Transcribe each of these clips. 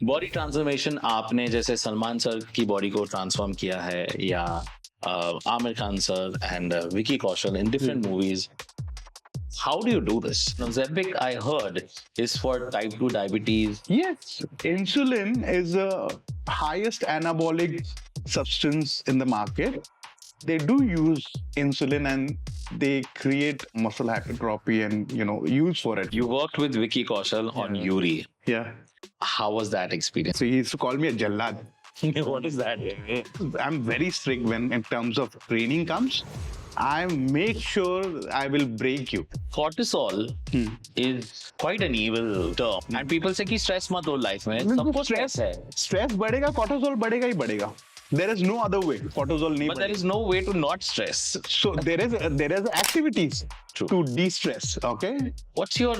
Body transformation आपने जैसे Salman sir की बॉडी को ट्रांसफॉर्म किया है या Aamir Khan sir and Vicky Kaushal in different movies. How do you do this? Ozempic, I heard, is for type 2 diabetes. Yes, insulin is the highest anabolic substance in the market. They do use insulin and they create muscle hypertrophy and use for it. You worked with Vicky Kaushal on Yuri. Yeah. How was that experience? So he used to call me a jallad. What is that? I'm very strict when in terms of training comes. I make sure I will break you. Cortisol is quite an evil term. And people say कि stress मत हो life में. सबको stress है. Stress बढ़ेगा, cortisol बढ़ेगा ही बढ़ेगा. There is no other way. Cortisol नहीं. But there is no way to not stress. So there is activities to de-stress. Okay. What's your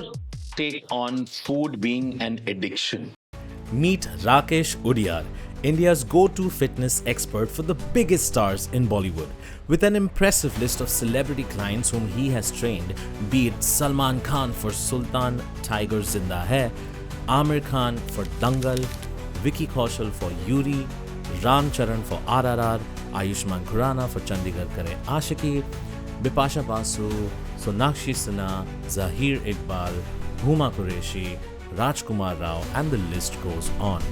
take on food being an addiction? Meet Rakkesh Uddiyar, India's go-to fitness expert for the biggest stars in Bollywood. With an impressive list of celebrity clients whom he has trained, be it Salman Khan for Sultan, Tiger Zinda Hai, Aamir Khan for Dangal, Vicky Kaushal for Yuri, Ram Charan for RRR, Ayusshman Khurrana for Chandigarh Kare Aashiqui, Bipasha Basu, Sonakshi Sinha, Zahir Iqbal, Huma Qureshi, Rajkumar Rao, and the list goes on.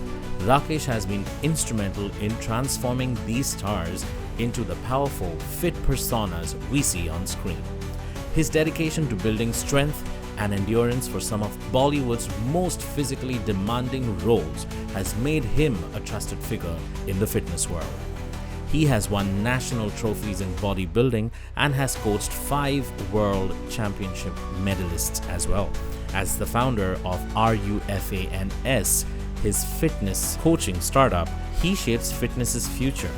Rakkesh has been instrumental in transforming these stars into the powerful, fit personas we see on screen. His dedication to building strength and endurance for some of Bollywood's most physically demanding roles has made him a trusted figure in the fitness world. He has won national trophies in bodybuilding and has coached 5 World Championship medalists as well. As the founder of RUFANS, his fitness coaching startup, he shapes fitness's future,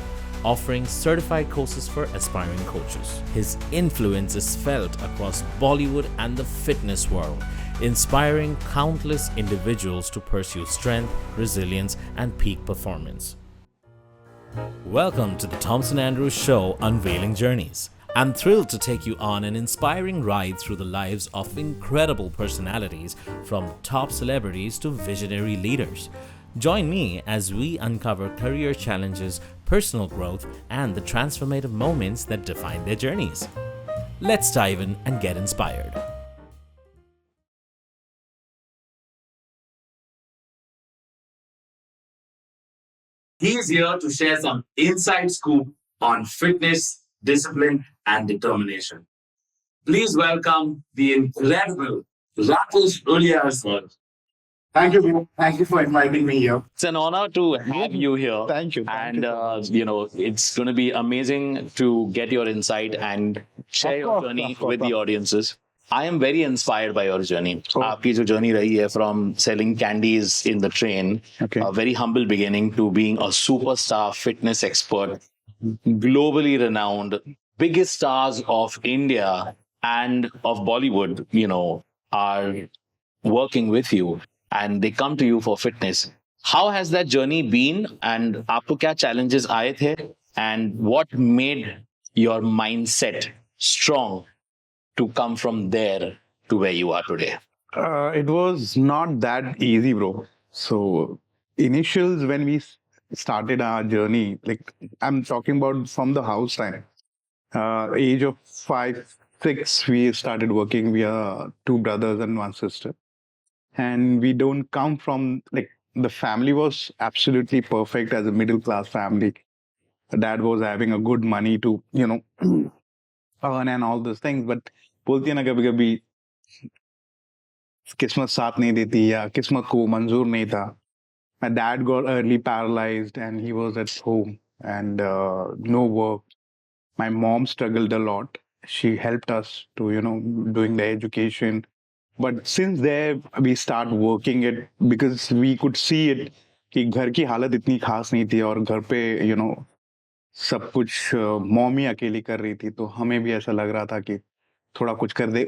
offering certified courses for aspiring coaches. His influence is felt across Bollywood and the fitness world, inspiring countless individuals to pursue strength, resilience, and peak performance. Welcome to the Thomson Andrews Show, Unveiling Journeys. I'm thrilled to take you on an inspiring ride through the lives of incredible personalities, from top celebrities to visionary leaders. Join me as we uncover career challenges, personal growth, and the transformative moments that define their journeys. Let's dive in and get inspired. He is here to share some inside scoop on fitness, discipline, and determination. Please welcome the incredible Rakkesh Uddiyar, sir. Thank you. Thank you for inviting me here. It's an honor to have you here. Thank you. And, it's going to be amazing to get your insight and share your journey with the audiences. I am very inspired by your journey. आपकी जो journey रही है from selling candies in the train, a very humble beginning, to being a superstar fitness expert, globally renowned, biggest stars of India and of Bollywood, are working with you and they come to you for fitness. How has that journey been and आपको क्या challenges आए थे and what made your mindset strong to come from there to where you are today? It was not that easy, bro. So initials when we started our journey, like I'm talking about from the house time, age of 5, 6, we started working. We are 2 brothers and 1 sister. And we don't come from, like, the family was absolutely perfect as a middle class family. Dad was having a good money to, earn and all those things. But बोलती है ना कभी कभी किस्मत साथ नहीं देती या किस्मत को मंजूर नहीं था. My dad got early paralyzed and he was at home and no work. My mom struggled a lot. She helped us to, doing the education. But since there, we start working it because we could see it कि घर की हालत इतनी खास नहीं थी और घर पे, सब कुछ मॉमी अकेली कर रही थी. तो हमें भी ऐसा लग रहा था कि थोड़ा कुछ कर दे.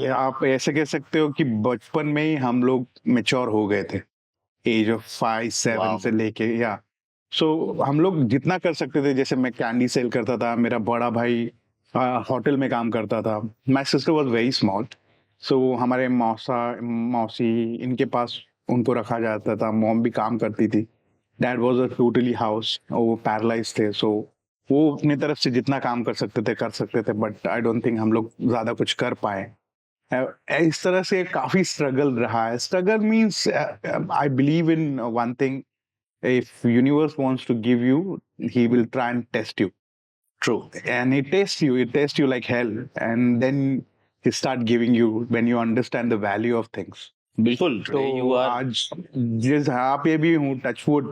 आप ऐसे कह सकते हो कि बचपन में ही हम लोग मैच्योर हो गए थे. एज ऑफ 5, 7 से लेके सो हम लोग जितना कर सकते थे. जैसे मैं कैंडी सेल करता था, मेरा बड़ा भाई होटल में काम करता था. My sister was very small. So हमारे मौसी इनके पास उनको रखा जाता था, मॉम भी काम करती थी, dad was a totally house, वो पैरालाइज थे, सो वो अपनी तरफ से जितना काम कर सकते थे, बट आई डोंट थिंक हम लोग ज्यादा कुछ कर पाए। इस तरह से काफी स्ट्रगल रहा है। Struggle means I believe in one thing, if universe wants to give you, he will try and test you. True. And it tests you like hell, and then he start giving you when you understand the value of things. बिल्कुल। तो You are आज जिस यहाँ पे भी हूँ, touchwood,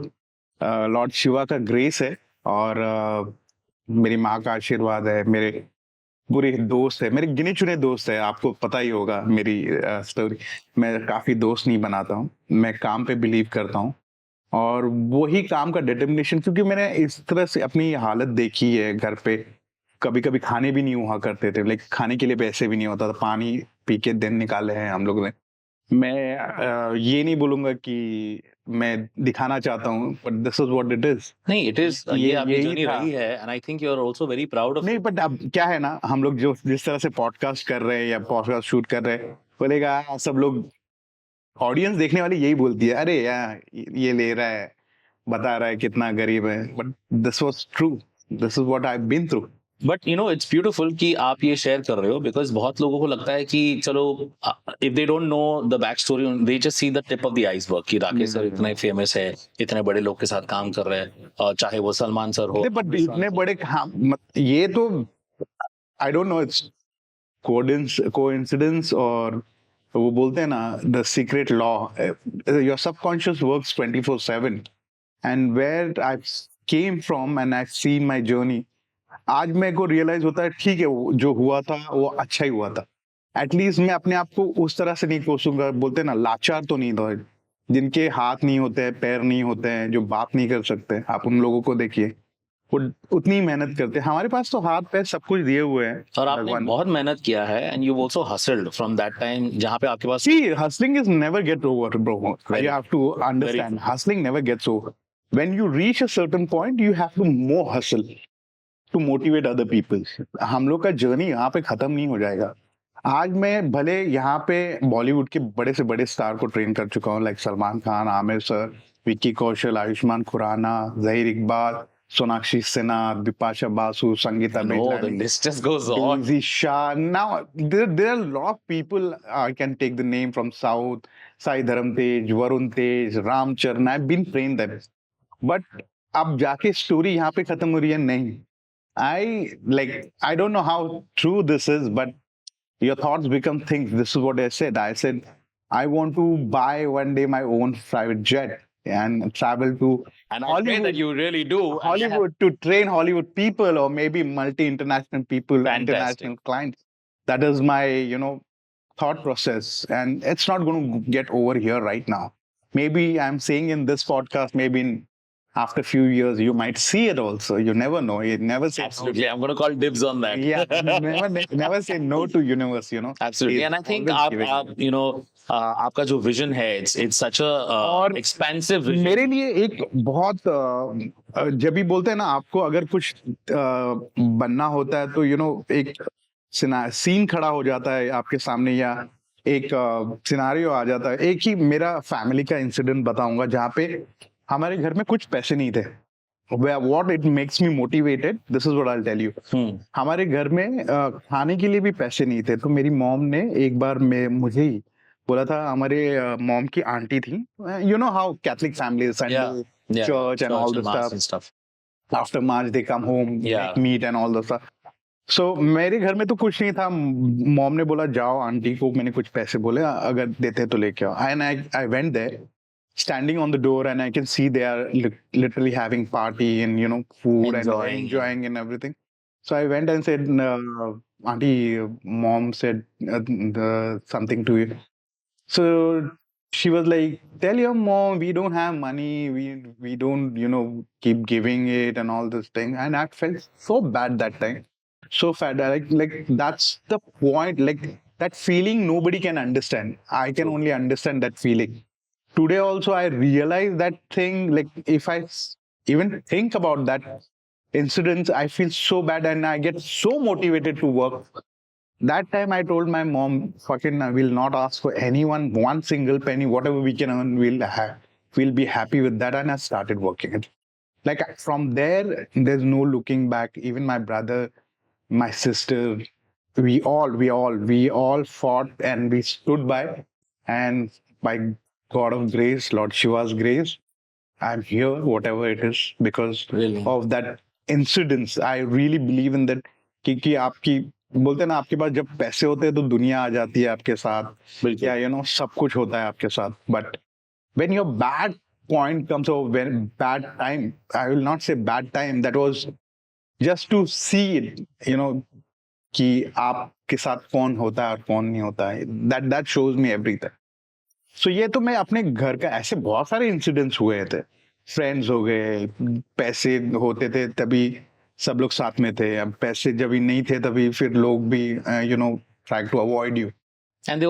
Lord Shiva का grace है, और मेरी माँ का आशीर्वाद है, मेरे बुरे दोस्त है, मेरे गिने चुने दोस्त है। आपको पता ही होगा मेरी स्टोरी, मैं काफी दोस्त नहीं बनाता हूँ, मैं काम पे बिलीव करता हूँ, और वही काम का डिटर्मिनेशन, क्योंकि मैंने इस तरह से अपनी हालत देखी है घर पे। कभी कभी खाने भी नहीं हुआ करते थे, लाइक खाने के लिए पैसे भी नहीं होता था, पानी पी के दिन निकाले हैं हम लोगों ने। मैं ये नहीं बोलूंगा कि मैं दिखाना चाहता हूँ, but this is what it is. नहीं, it is, ये आपकी यही जर्नी था। रही है, and I think you are also very proud of नहीं, बट अब क्या है ना, हम लोग जो जिस तरह से पॉडकास्ट कर रहे हैं या पॉडकास्ट शूट कर रहे हैं, बोलेगा सब लोग, ऑडियंस देखने वाली यही बोलती है, अरे यार ये ले रहा है, बता रहा है कितना गरीब है, but this was true, this is what I have been through. But it's beautiful कि आप ये शेयर कर रहे हो, बिकॉज बहुत लोगों को लगता है कि चलो, if they don't know the back story, they just see the tip of the iceberg कि राकेश सर इतने फेमस है, इतने बड़े लोग के साथ काम कर रहे हैं, चाहे वो सलमान सर हो, बट इतने बड़े, ये तो I don't know, it's coincidence, और वो बोलते हैं ना, the secret law, your subconscious works 24/7, and where I came from and I seen my journey, आज मेरे को रियलाइज होता है, ठीक है, जो हुआ था वो अच्छा ही हुआ था। एटलीस्ट मैं अपने आप को उस तरह से नहीं कोसूंगा, बोलते हैं ना, लाचार तो नहीं था, जिनके हाथ नहीं होते हैं, पैर नहीं होते हैं, जो बात नहीं कर सकते, आप उन लोगों को देखिए, वो उतनी मेहनत करते हैं। हमारे पास तो हाथ पैर सब कुछ दिए हुए हैं, और आपने बहुत मेहनत किया है, and you also hustled from that time जहां पे आपके पास। See, hustling is never get over, bro. You have to understand, hustling never gets over. When you reach a certain point, you have to more hustle to motivate other people. हम लोग का journey यहाँ पे खत्म नहीं हो जाएगा। आज मैं भले यहाँ पे बॉलीवुड के बड़े से बड़े स्टार को ट्रेन कर चुका हूँ, like Salman Khan, Aamir sir, Vicky Kaushal, Ayushmann Khurrana, Zaheer Iqbal, Sonakshi Sinha, Bipasha Basu, Sangeeta No, the list just goes on. Daisy Shah. Now there are a lot of people. I can take the name from South: Sai Dharam Tej, Varun Tej, Ram Charan. I've been trained them. But अब जाके story यहाँ पे खत्म हो रही है, नहीं। I don't know how true this is, but your thoughts become things. This is what I said. I said I want to buy one day my own private jet and travel to And I pray that you really do. Hollywood to train Hollywood people, or maybe multi-international people, Fantastic. international clients. That is my, thought process. And it's not going to get over here right now. Maybe I'm saying in this podcast, maybe after a few years, you might see it also. You never know. You never say Absolutely. I'm going to call dibs on that. No. Yeah, never say no to universe, Absolutely. And I think आपका जो vision है, it's such a expansive vision. मेरे लिए एक बहुत जब भी बोलते हैं ना, आपको अगर कुछ बनना होता है तो एक सीन खड़ा हो जाता है आपके सामने, या एक सिनारियो आ जाता है। एक ही मेरा फैमिली का इंसिडेंट बताऊंगा, जहाँ पे हमारे घर में कुछ पैसे नहीं थे। What it makes me motivated, this is what I'll tell you. हमारे घर में खाने के लिए भी पैसे नहीं थे, तो मेरी मॉम ने एक बार मुझे ही बोला था, हमारे मॉम की आंटी थी, how Catholic families and church and all the stuff. After March they come home, make meat and all the stuff. So मेरे घर में तो कुछ नहीं था। मॉम ने बोला, जाओ आंटी को मैंने कुछ पैसे बोले, अगर देते तो लेके आओ। And I went there, standing on the door, and I can see they are literally having party and food and enjoying and everything. So I went and said, auntie, mom said something to you. So she was like, tell your mom we don't have money, we don't keep giving it and all this thing. And I felt so bad that time, so bad. Like that's the point. Like that feeling nobody can understand. I can only understand that feeling. Today also I realize that thing, like if I even think about that incident, I feel so bad and I get so motivated to work That time I told my mom, fucking, I will not ask for anyone one single penny. Whatever we can earn, we'll be happy with that. And I started working it. Like from there, there's no looking back. Even my brother, my sister, we all fought and we stood by. And by God of grace, Lord Shiva's grace, I'm here, whatever it is, because Really? of that incidents. I really believe in that. कि आपकी बोलते हैं ना, आपके पास जब पैसे होते हैं तो दुनिया आ जाती है आपके साथ, या सब कुछ होता है आपके साथ. But when your bad point comes, or when bad time, I will not say bad time, that was just to see it, कि आपके साथ कौन होता है और कौन नहीं होता है. That shows me everything. So ये तो मैं अपने घर का, ऐसे बहुत सारे इंसिडेंट्स हुए थे. फ्रेंड्स हो गए, पैसे होते थे तभी सब लोग साथ में थे, अब पैसे जब भी नहीं थे तभी फिर लोग भी try to avoid you. And they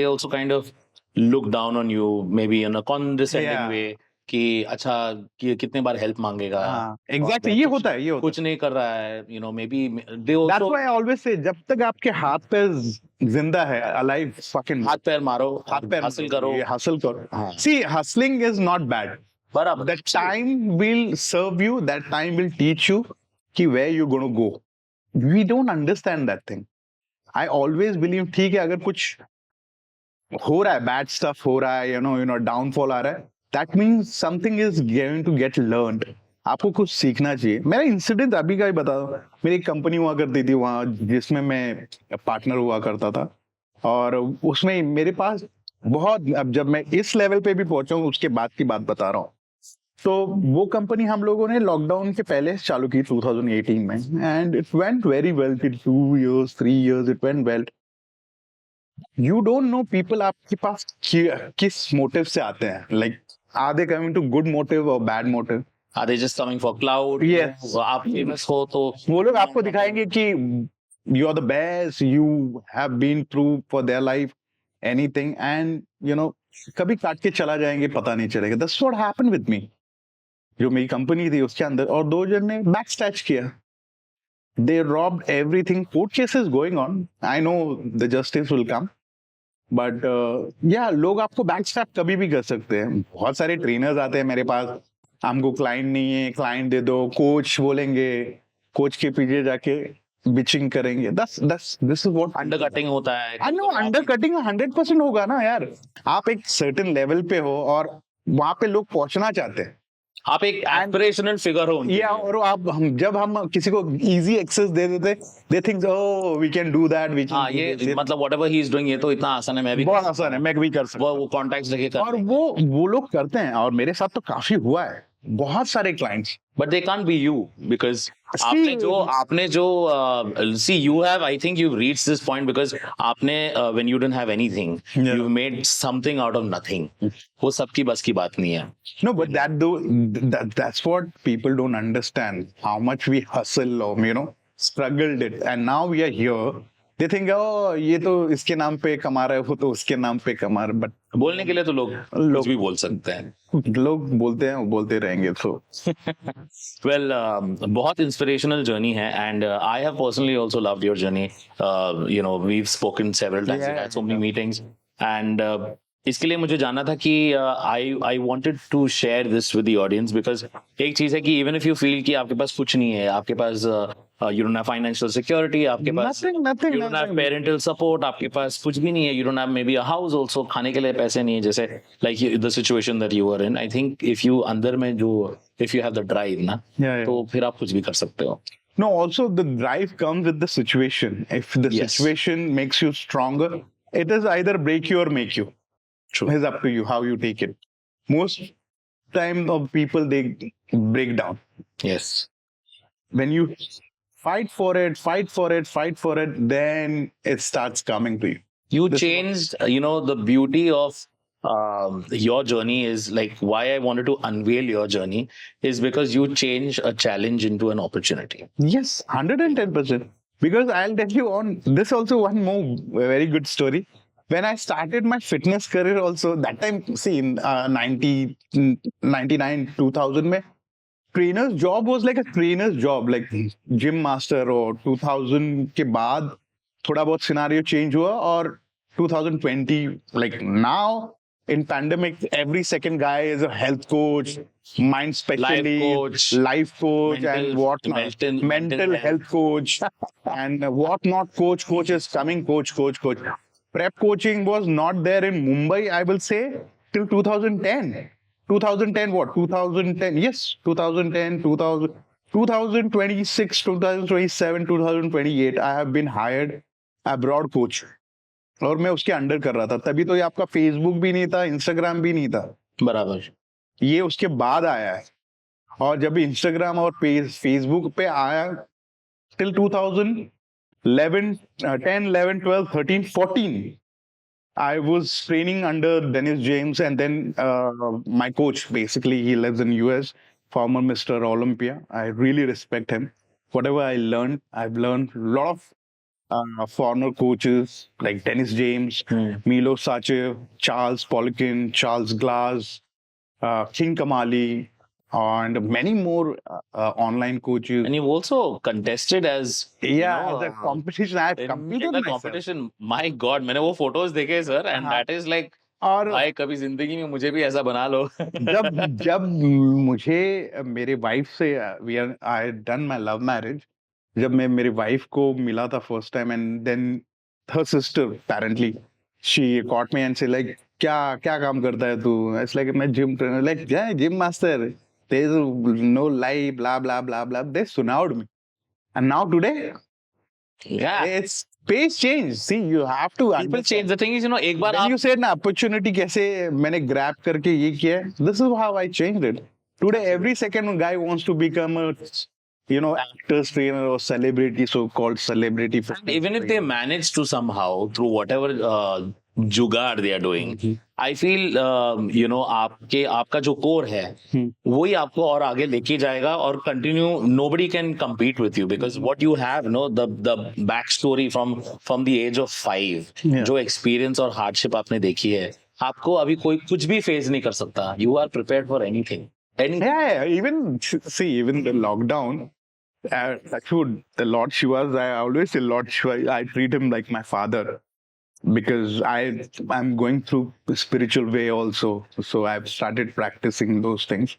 also kind of look down on you, maybe in a condescending way, कि अच्छा कि कितने बार हेल्प मांगेगा. Exactly, ये होता है. कुछ नहीं कर रहा है, maybe they also. That's why I always say, जब तक आपके हाथ पैर जिंदा है, alive, fucking हाथ पैर मारो, हाथ पैर हासिल करो. हासिल करो. See, hustling is not bad. बराबर. That time will serve you. That time will teach you कि where you going to go. We don't understand that thing. I always believe, ठीक है, अगर कुछ हो रहा है, bad stuff हो रहा है, downfall आ रहा है, that means something is going to get learned. आपको कुछ सीखना चाहिए. मेरा इंसिडेंट अभी का ही बता दो. मेरी एक कंपनी हुआ करती थी वहाँ, जिसमें मैं पार्टनर हुआ करता था, और उसमें मेरे पास बहुत, अब जब मैं इस लेवल पे भी पहुंचा हूँ उसके बाद की बात बता रहा हूँ. तो वो कंपनी हम लोगों ने लॉकडाउन के पहले चालू की 2018 में, and it went very well. 2 years 3 years it went well. You don't know people आपके पास किस मोटिव से आते हैं. Like, are they coming to good motive और bad motive? Are they just coming for cloud? Yes. आप famous हो तो वो लोग आपको दिखाएंगे कि you are the best, you have been through for their life, anything, and कभी काट के चला जाएंगे, पता नहीं चलेगा. That's what happened with me. जो मेरी कंपनी थी उसके अंदर, और 2 जन ने बैकस्टैच किया. They robbed everything. Court cases going on. I know the justice will come. But लोग आपको बैकस्टैप कभी भी कर सकते हैं. बहुत सारे ट्रेनर्स आते हैं मेरे पास, हमको क्लाइंट नहीं है, क्लाइंट दे दो. कोच बोलेंगे, कोच के पीछे जाके बिचिंग करेंगे. This is what अंडरकटिंग होता है. I know, अंडरकटिंग 100% होगा ना यार. आप एक सर्टेन लेवल पे हो और वहां पे लोग पहुंचना चाहते हैं. आप एक एस्पिरेशनल फिगर हो. या और जब हम किसी को इजी एक्सेस दे देते, they think oh we can do that, we can. ये मतलब व्हाटएवर ही इज डूइंग, ये तो इतना आसान है, मैं भी बहुत आसान है, मैं भी कर सकता हूं. वो कॉन्टैक्ट्स लेके कर. और वो लोग करते हैं, और मेरे साथ तो काफी हुआ है, बहुत सारे clients. But they can't be you, because आपने जो see, you have, I think you've reached this point because आपने when you didn't have anything, you made something out of nothing. वो सबकी बस की बात नहीं है. No, but that's what people don't understand, how much we hustle or struggled it, and now we are here. They think, oh, ये तो इसके नाम पे कमा रहा है, वो तो उसके नाम पे कमा रहा है. बट बोलने के लिए तो लोग कुछ भी बोल सकते हैं. लोग बोलते हैं, बोलते रहेंगे. तो well, बहुत inspirational journey है, and I have personally also loved your journey. We've spoken several times, we've had so many meetings, and इसके लिए मुझे जानना था कि I wanted to share this with the audience, because एक चीज है कि even if you feel कि आपके पास कुछ नहीं है, आपके पास you don't have financial security, आपके पास nothing, you don't have parental support, आपके पास कुछ भी नहीं है, you don't have maybe a house also, खाने के लिए पैसे नहीं है, जैसे like the situation that you were in. I think if you अंदर में if you have the drive ना, तो फिर आप कुछ भी कर सकते हो. No, also the drive comes with the situation. If the situation makes you stronger, it is either break you or make you. True. It's up to you how you take it. Most time of people, they break down. Yes. When you fight for it, then it starts coming to you. You changed, the beauty of your journey is like why I wanted to unveil your journey is because you change a challenge into an opportunity. Yes, 110%. Because I'll tell you on this also one more very good story. When I started my fitness career also, that time, see, in 99, 2000 mein, trainer's job was like a trainer's job, like gym master, or 2000 के बाद थोड़ा बहुत scenario change हुआ और 2020 like now in pandemic every second guy is a health coach, mind specialist, life coach and whatnot, mental health coach and whatnot. Coach is coming, coach. Prep coaching was not there in Mumbai, I will say, till 2010. 2010 what? 2010, yes, 2010, 2000, 2026, 2027, 2028, I have been hired abroad coach. और मैं उसके under कर रहा था. तभी तो ये आपका फेसबुक भी नहीं था, इंस्टाग्राम भी नहीं था. बराबर. ये उसके बाद आया है. और जब इंस्टाग्राम और फेसबुक पे आया till 2011, 10, 11, 12, 13, 14, I was training under Dennis James, and then my coach, basically, he lives in US, former Mr. Olympia. I really respect him. Whatever I learned, I've learned a lot of foreigner coaches like Dennis James, Milo Sachev, Charles Poliquin, Charles Glass, King Kamali, and many more online coaches. And you've also contested as the competition. I have competed in the myself. competition. My God, मैंने वो photos देखे sir, and that is like, और भाई कभी जिंदगी में मुझे भी ऐसा बना लो. जब मुझे मेरे वाइफ से I had done my love marriage. जब मैं मेरी वाइफ को मिला था first time, and then her sister apparently she caught me and said like क्या काम करता है तू? It's like मैं gym trainer, like yeah, gym master. There is no lie, blah blah blah blah. They sunnaud me, and now today, it's pace change. See, you have to People change. The thing is, एक बार when you said ना opportunity कैसे मैंने grab करके ये किया, this is how I changed it. Today, every second guy wants to become a actors trainer or celebrity, so-called celebrity. Even if they manage to somehow through whatever जुगाड़ they are doing, I feel आपका जो core है वही आपको और आगे लेके जाएगा और continue. Nobody can compete with you because what you have, the backstory from the age of 5, जो experience और hardship आपने देखी है, आपको अभी कोई कुछ भी face नहीं कर सकता. You are prepared for anything. Yeah, even the lockdown. Actually, the Lord Shiva, I always say Lord Shiva, I treat him like my father because I'm going through the spiritual way also. So I've started practicing those things.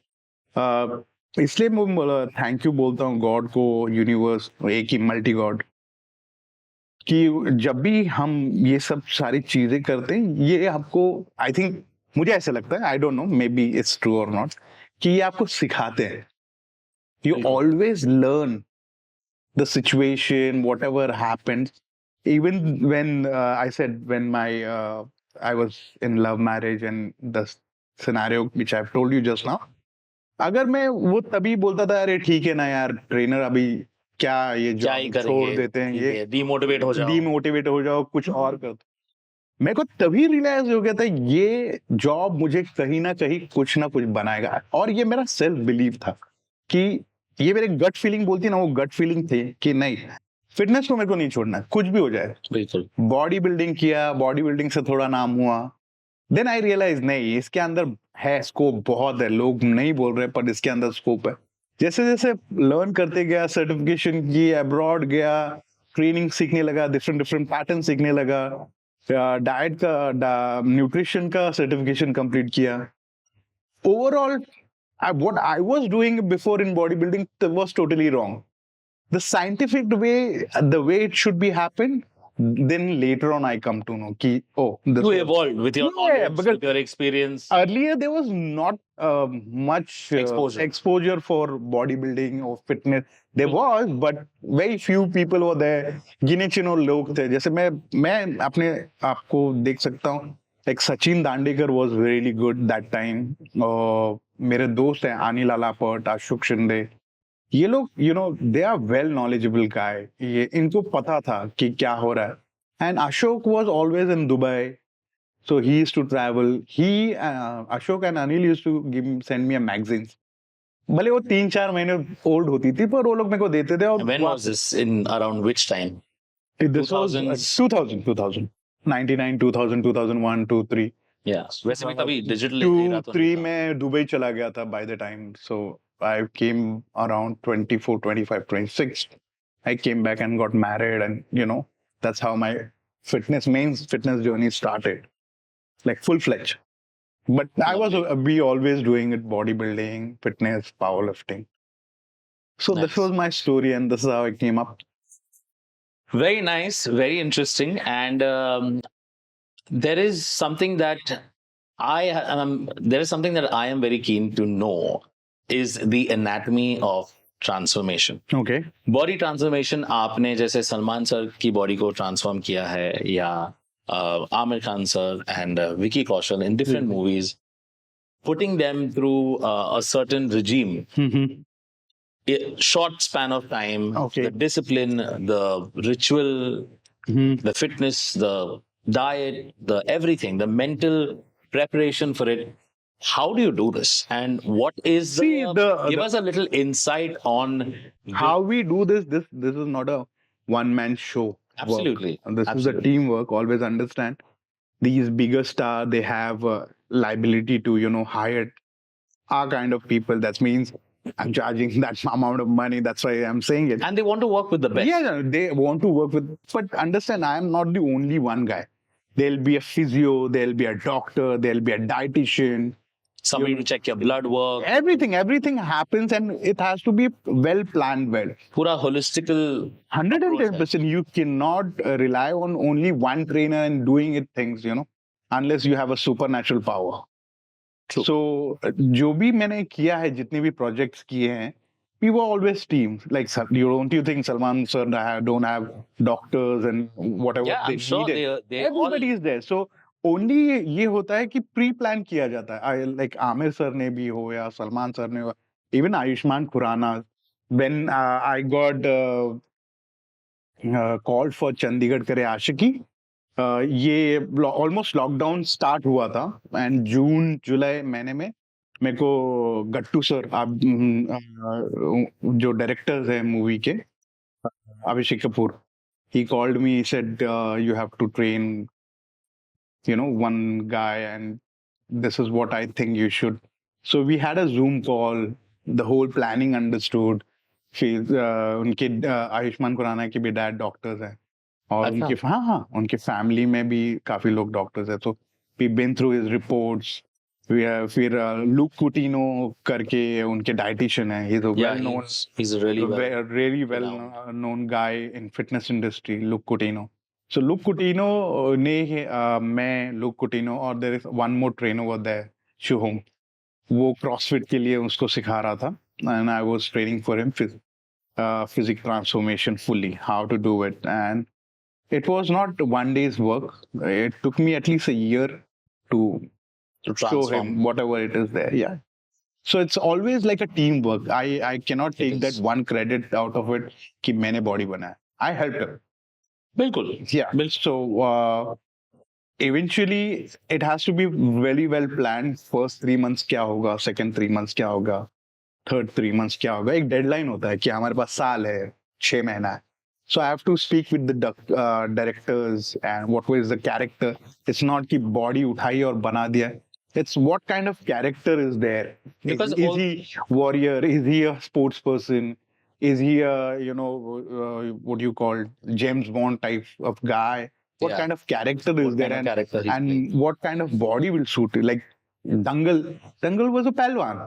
इसलिए मैं thank you बोलता हूँ God को, universe, एक ही multi God, कि जब भी हम ये सब सारी चीजें करते हैं, ये आपको, I think, मुझे ऐसा लगता है, I don't know, maybe it's true or not, कि ये आपको सिखाते हैं. You always learn the situation, whatever happened. Even when I said when I was in love marriage and the scenario which I've told you just now, अगर मैं वो तभी बोलता था अरे ठीक है ना यार ट्रेनर अभी क्या ये जॉब छोड़ देते हैं, ये डीमोटिवेट हो जाओ कुछ और कर. मेरे को तभी रियलाइज हो गया था ये जॉब मुझे कहीं ना कहीं कुछ ना कुछ बनाएगा. और ये मेरा सेल्फ बिलीव था कि ये मेरे गट फीलिंग बोलती ना, वो गट फीलिंग थी कि नहीं, फिटनेस को मेरे को नहीं छोड़ना, कुछ भी हो जाए. बिल्कुल. बॉडी बिल्डिंग किया, बॉडी बिल्डिंग से थोड़ा नाम हुआ. देन आई रियलाइज नहीं, इसके अंदर है स्कोप बहुत है. लोग नहीं बोल रहे पर इसके अंदर स्कोप है. जैसे जैसे लर्न करते गया, सर्टिफिकेशन की, अब्रॉड गया, ट्रेनिंग सीखने लगा, डिफरेंट पैटर्न सीखने लगा, डाइट का, न्यूट्रिशन का सर्टिफिकेशन कंप्लीट किया. Overall what I was doing before in bodybuilding was totally wrong. The scientific way, the way it should be happened, then later on I come to know कि you evolved with your knowledge, with your experience. Earlier there was not much exposure for bodybuilding or fitness. There was, but very few people were there. गिने चुने लोग थे. जैसे मैं अपने आपको देख सकता हूँ, like Sachin Dandekar was really good that time. मेरे दोस्त हैं अनिल अलापट, अशोक शिंदे, ये लोग they are well knowledgeable guy. ये इनको पता था कि क्या हो रहा है. And Ashok was always in Dubai, so he used to travel. Ashok and Anil used to send me a magazines. भले वो 3-4 महीने ओल्ड होती थी पर वो लोग मेरे को देते थे. और when was this, in around which time? This was 2000, 99, 2000, 2001, 2, 3. वैसे भी तभी डिजिटल 2-3 में दुबई चला गया था by the time. So I came around 24, 25, 26. I came back and got married and That's how my main fitness journey started, like full-fledged. But we always doing it, bodybuilding, fitness, powerlifting. So this Nice. was my story, and this is how I came up. Very nice, very interesting. And there is something that I am very keen to know is the anatomy of transformation. Okay. Body transformation आपने जैसे Salman sir की body को transform किया है या Aamir Khan sir and Vicky Kaushal in different movies, putting them through a certain regime, a short span of time, Okay. the discipline, the ritual, the fitness, the diet, the everything, the mental preparation for it. How do you do this? And what is give us a little insight on How we do this. This is not a one-man show. Absolutely. And this Absolutely. is a teamwork. Always understand. These bigger stars, they have a liability to, hire our kind of people. That means I'm charging that amount of money. That's why I'm saying it. And they want to work with the best. Yeah, they want to work with. But understand, I am not the only one guy. There'll be a physio, there'll be a doctor, there'll be a dietitian. Somebody to check your blood work. Everything happens, and it has to be well planned. Pura holistical. 110%. You cannot rely on only one trainer and doing it things, unless you have a supernatural power. True. So, जो भी मैंने किया है, जितने भी projects किए हैं, we were always teams. Like, don't you think Salman sir don't have doctors and whatever Yeah, they I'm sure needed? they Everybody is there. So, only ये होता है कि pre-plan किया जाता है. Like Aamir sir ने भी हो या Salman sir ने हो, even Ayusshman Khurrana. When I got called for Chandigarh करे आशिकी, ये ऑलमोस्ट लॉकडाउन स्टार्ट हुआ था एंड जून जुलाई महीने में मेरे को गट्टू सर आप जो डायरेक्टर्स हैं मूवी के Abhishek Kapoor he called me, he said you have to train one guy and this is what I think you should. So we had a Zoom call, the whole planning understood. उनके आयुष्मान खुराना के भी dad doctors हैं और उनके family में भी काफी लोग डॉक्टर्स हैं. तो we been through his reports. फिर लुक कुटिनो करके उनके डाइटिशियन है. He is a well known, he's a really well known guy in fitness industry, Luke Coutinho. So Luke Coutinho ने मैं लुक कुटिनो और there is one more trainer over there, Shubham, वो CrossFit के लिए उसको सिखा रहा था and I was training for him physique transformation fully, how to do it. And it was not one day's work. It took me at least a year to show him whatever it is there. Yeah. So it's always like a teamwork. I cannot take that one credit out of it कि मैंने body बनाया. I helped him. बिल्कुल. Yeah. So eventually it has to be very well planned. First 3 months क्या होगा, second 3 months क्या होगा, third 3 months क्या होगा. एक डेडलाइन होता है कि हमारे पास साल है, 6 महीना है. So I have to speak with the directors and what was the character. It's not कि body उठाई और बना दिया. It's what kind of character is there. Because is he warrior? Is he a sports person? Is he a what do you call James Bond type of guy? What kind of character is there? And what kind of body will suit it? Like Dangal was a Palwan.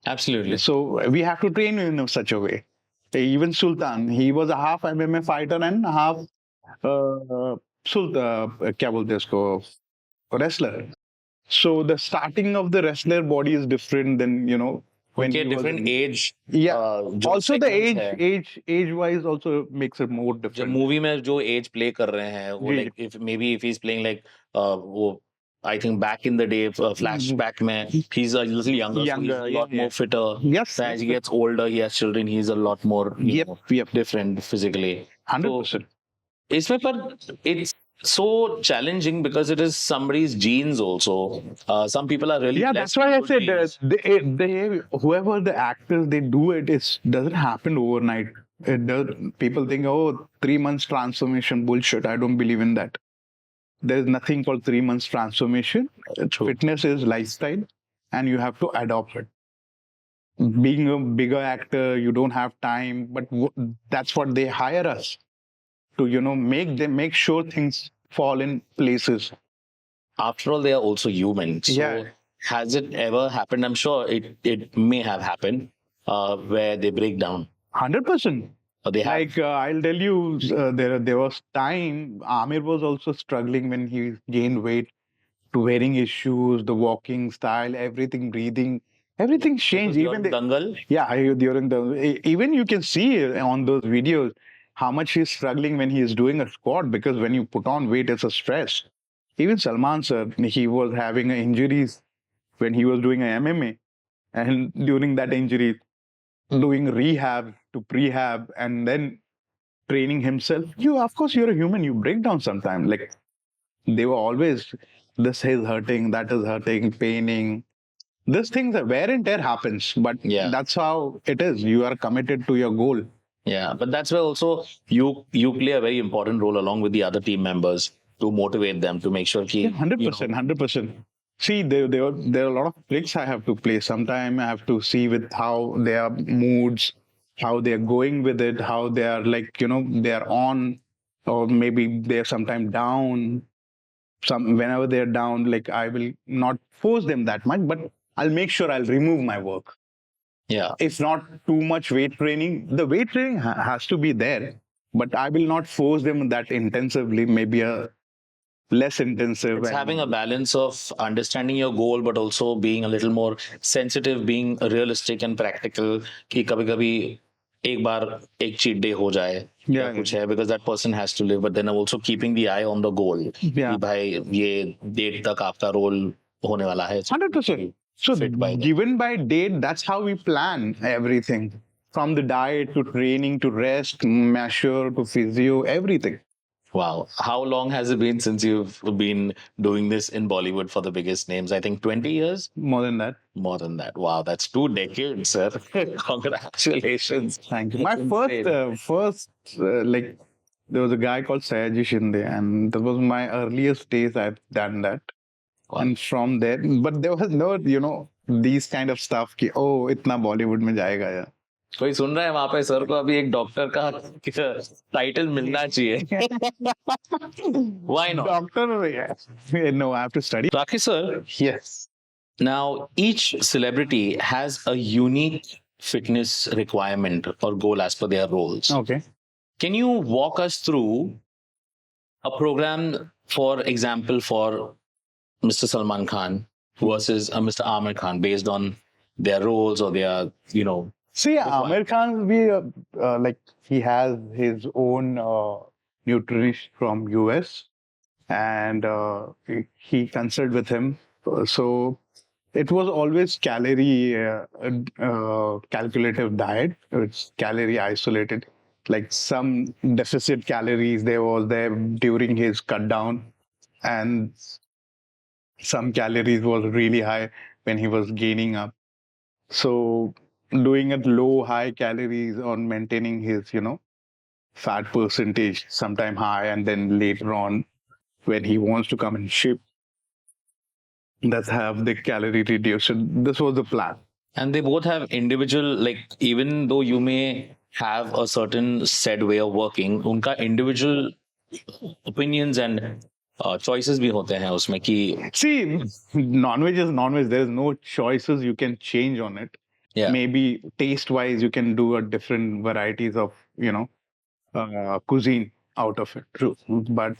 Absolutely. So we have to train in such a way. Even Sultan, he was a half MMA fighter and half क्या बोलते हैं उसको, wrestler. So the starting of the wrestler body is different than when he different was age. Yeah. Also the age wise also makes it more different. जब movie में जो age play कर रहे हैं वो like if he's playing like वो I think back in the day, flashback में, he's a little younger, so he's a lot more fitter. Yes. As he gets older, he has children, he's a lot more different physically. 100%. इसमें पर it's so challenging because it is somebody's genes also. Some people are really that's why I said they whoever the actors, they do it. It doesn't happen overnight. People think, 3 months transformation, bullshit. I don't believe in that. There is nothing called 3 months transformation. Fitness is lifestyle and you have to adopt it. Being a bigger actor, you don't have time, but that's what they hire us to, make sure things fall in places. After all, they are also human. So Yeah. has it ever happened? I'm sure it may have happened where they break down. 100%. Or they have. Like I'll tell you, there was time Aamir was also struggling when he gained weight, to wearing his shoes, the walking style, everything, breathing, everything changed. Even During Dangal. during even you can see on those videos how much he's struggling when he is doing a squat, because when you put on weight, it's a stress. Even Salman sir, he was having injuries when he was doing a MMA, and during that injury, doing rehab to prehab, and then training himself. Of course, you're a human. You break down sometime. Like they were always, this is hurting, that is hurting, paining. These things, wear and tear happens, but that's how it is. You are committed to your goal. Yeah, but that's where also you play a very important role along with the other team members to motivate them, to make sure that 100%, 100%. See, there are a lot of tricks I have to play. Sometimes I have to see with how their moods, how they are going with it, how they are they are on, or maybe they're sometimes down. Whenever they're down, like I will not force them that much, but I'll make sure I'll remove my work. Yeah. If not too much weight training, the weight training has to be there, but I will not force them that intensively, maybe a less intensive. It's having a balance of understanding your goal, but also being a little more sensitive, being realistic and practical. कि कभी-कभी एक बार एक cheat day हो जाए या कुछ है, because that person has to live, but then also keeping the eye on the goal. कि भाई ये date तक आपका role होने वाला है. 100%. So given by date, that's how we plan everything. From the diet to training to rest, measure to physio, everything. Wow. How long has it been since you've been doing this in Bollywood for the biggest names? I think 20 years? More than that. More than that. Wow, that's 2 decades, sir. Congratulations. Thank you. My first, there was a guy called Sayaji Shinde, and that was my earliest days I've done that. Wow. And from there, but there was no, these kind of stuff कि इतना बॉलीवुड में जाएगा यार. कोई सुन रहा है वहां पे सर को अभी एक डॉक्टर का टाइटल मिलना चाहिए. Why not? Doctor, yeah. No, I have to study. Rakkesh sir. Yes. Now, each celebrity has a unique fitness requirement or goal as per their roles. Okay. Can you walk us through a program, for example, for Mr. Salman Khan versus Mr. Aamir Khan based on their roles or their, See, Aamir Khan, he has his own nutritionist from US, and he consulted with him. So it was always calculative diet. It's calorie isolated. Like some deficit calories there was there during his cut down, and some calories was really high when he was gaining up. So doing it low, high calories on maintaining his, fat percentage, sometime high, and then later on, when he wants to come in shape, let's have the calorie reduction. This was the plan. And they both have individual, even though you may have a certain set way of working, उनका individual opinions and choices भी होते हैं उसमें कि see, non-veg is non-veg. There's no choices you can change on it. Yeah. Maybe taste-wise, you can do a different varieties of cuisine out of it. True. But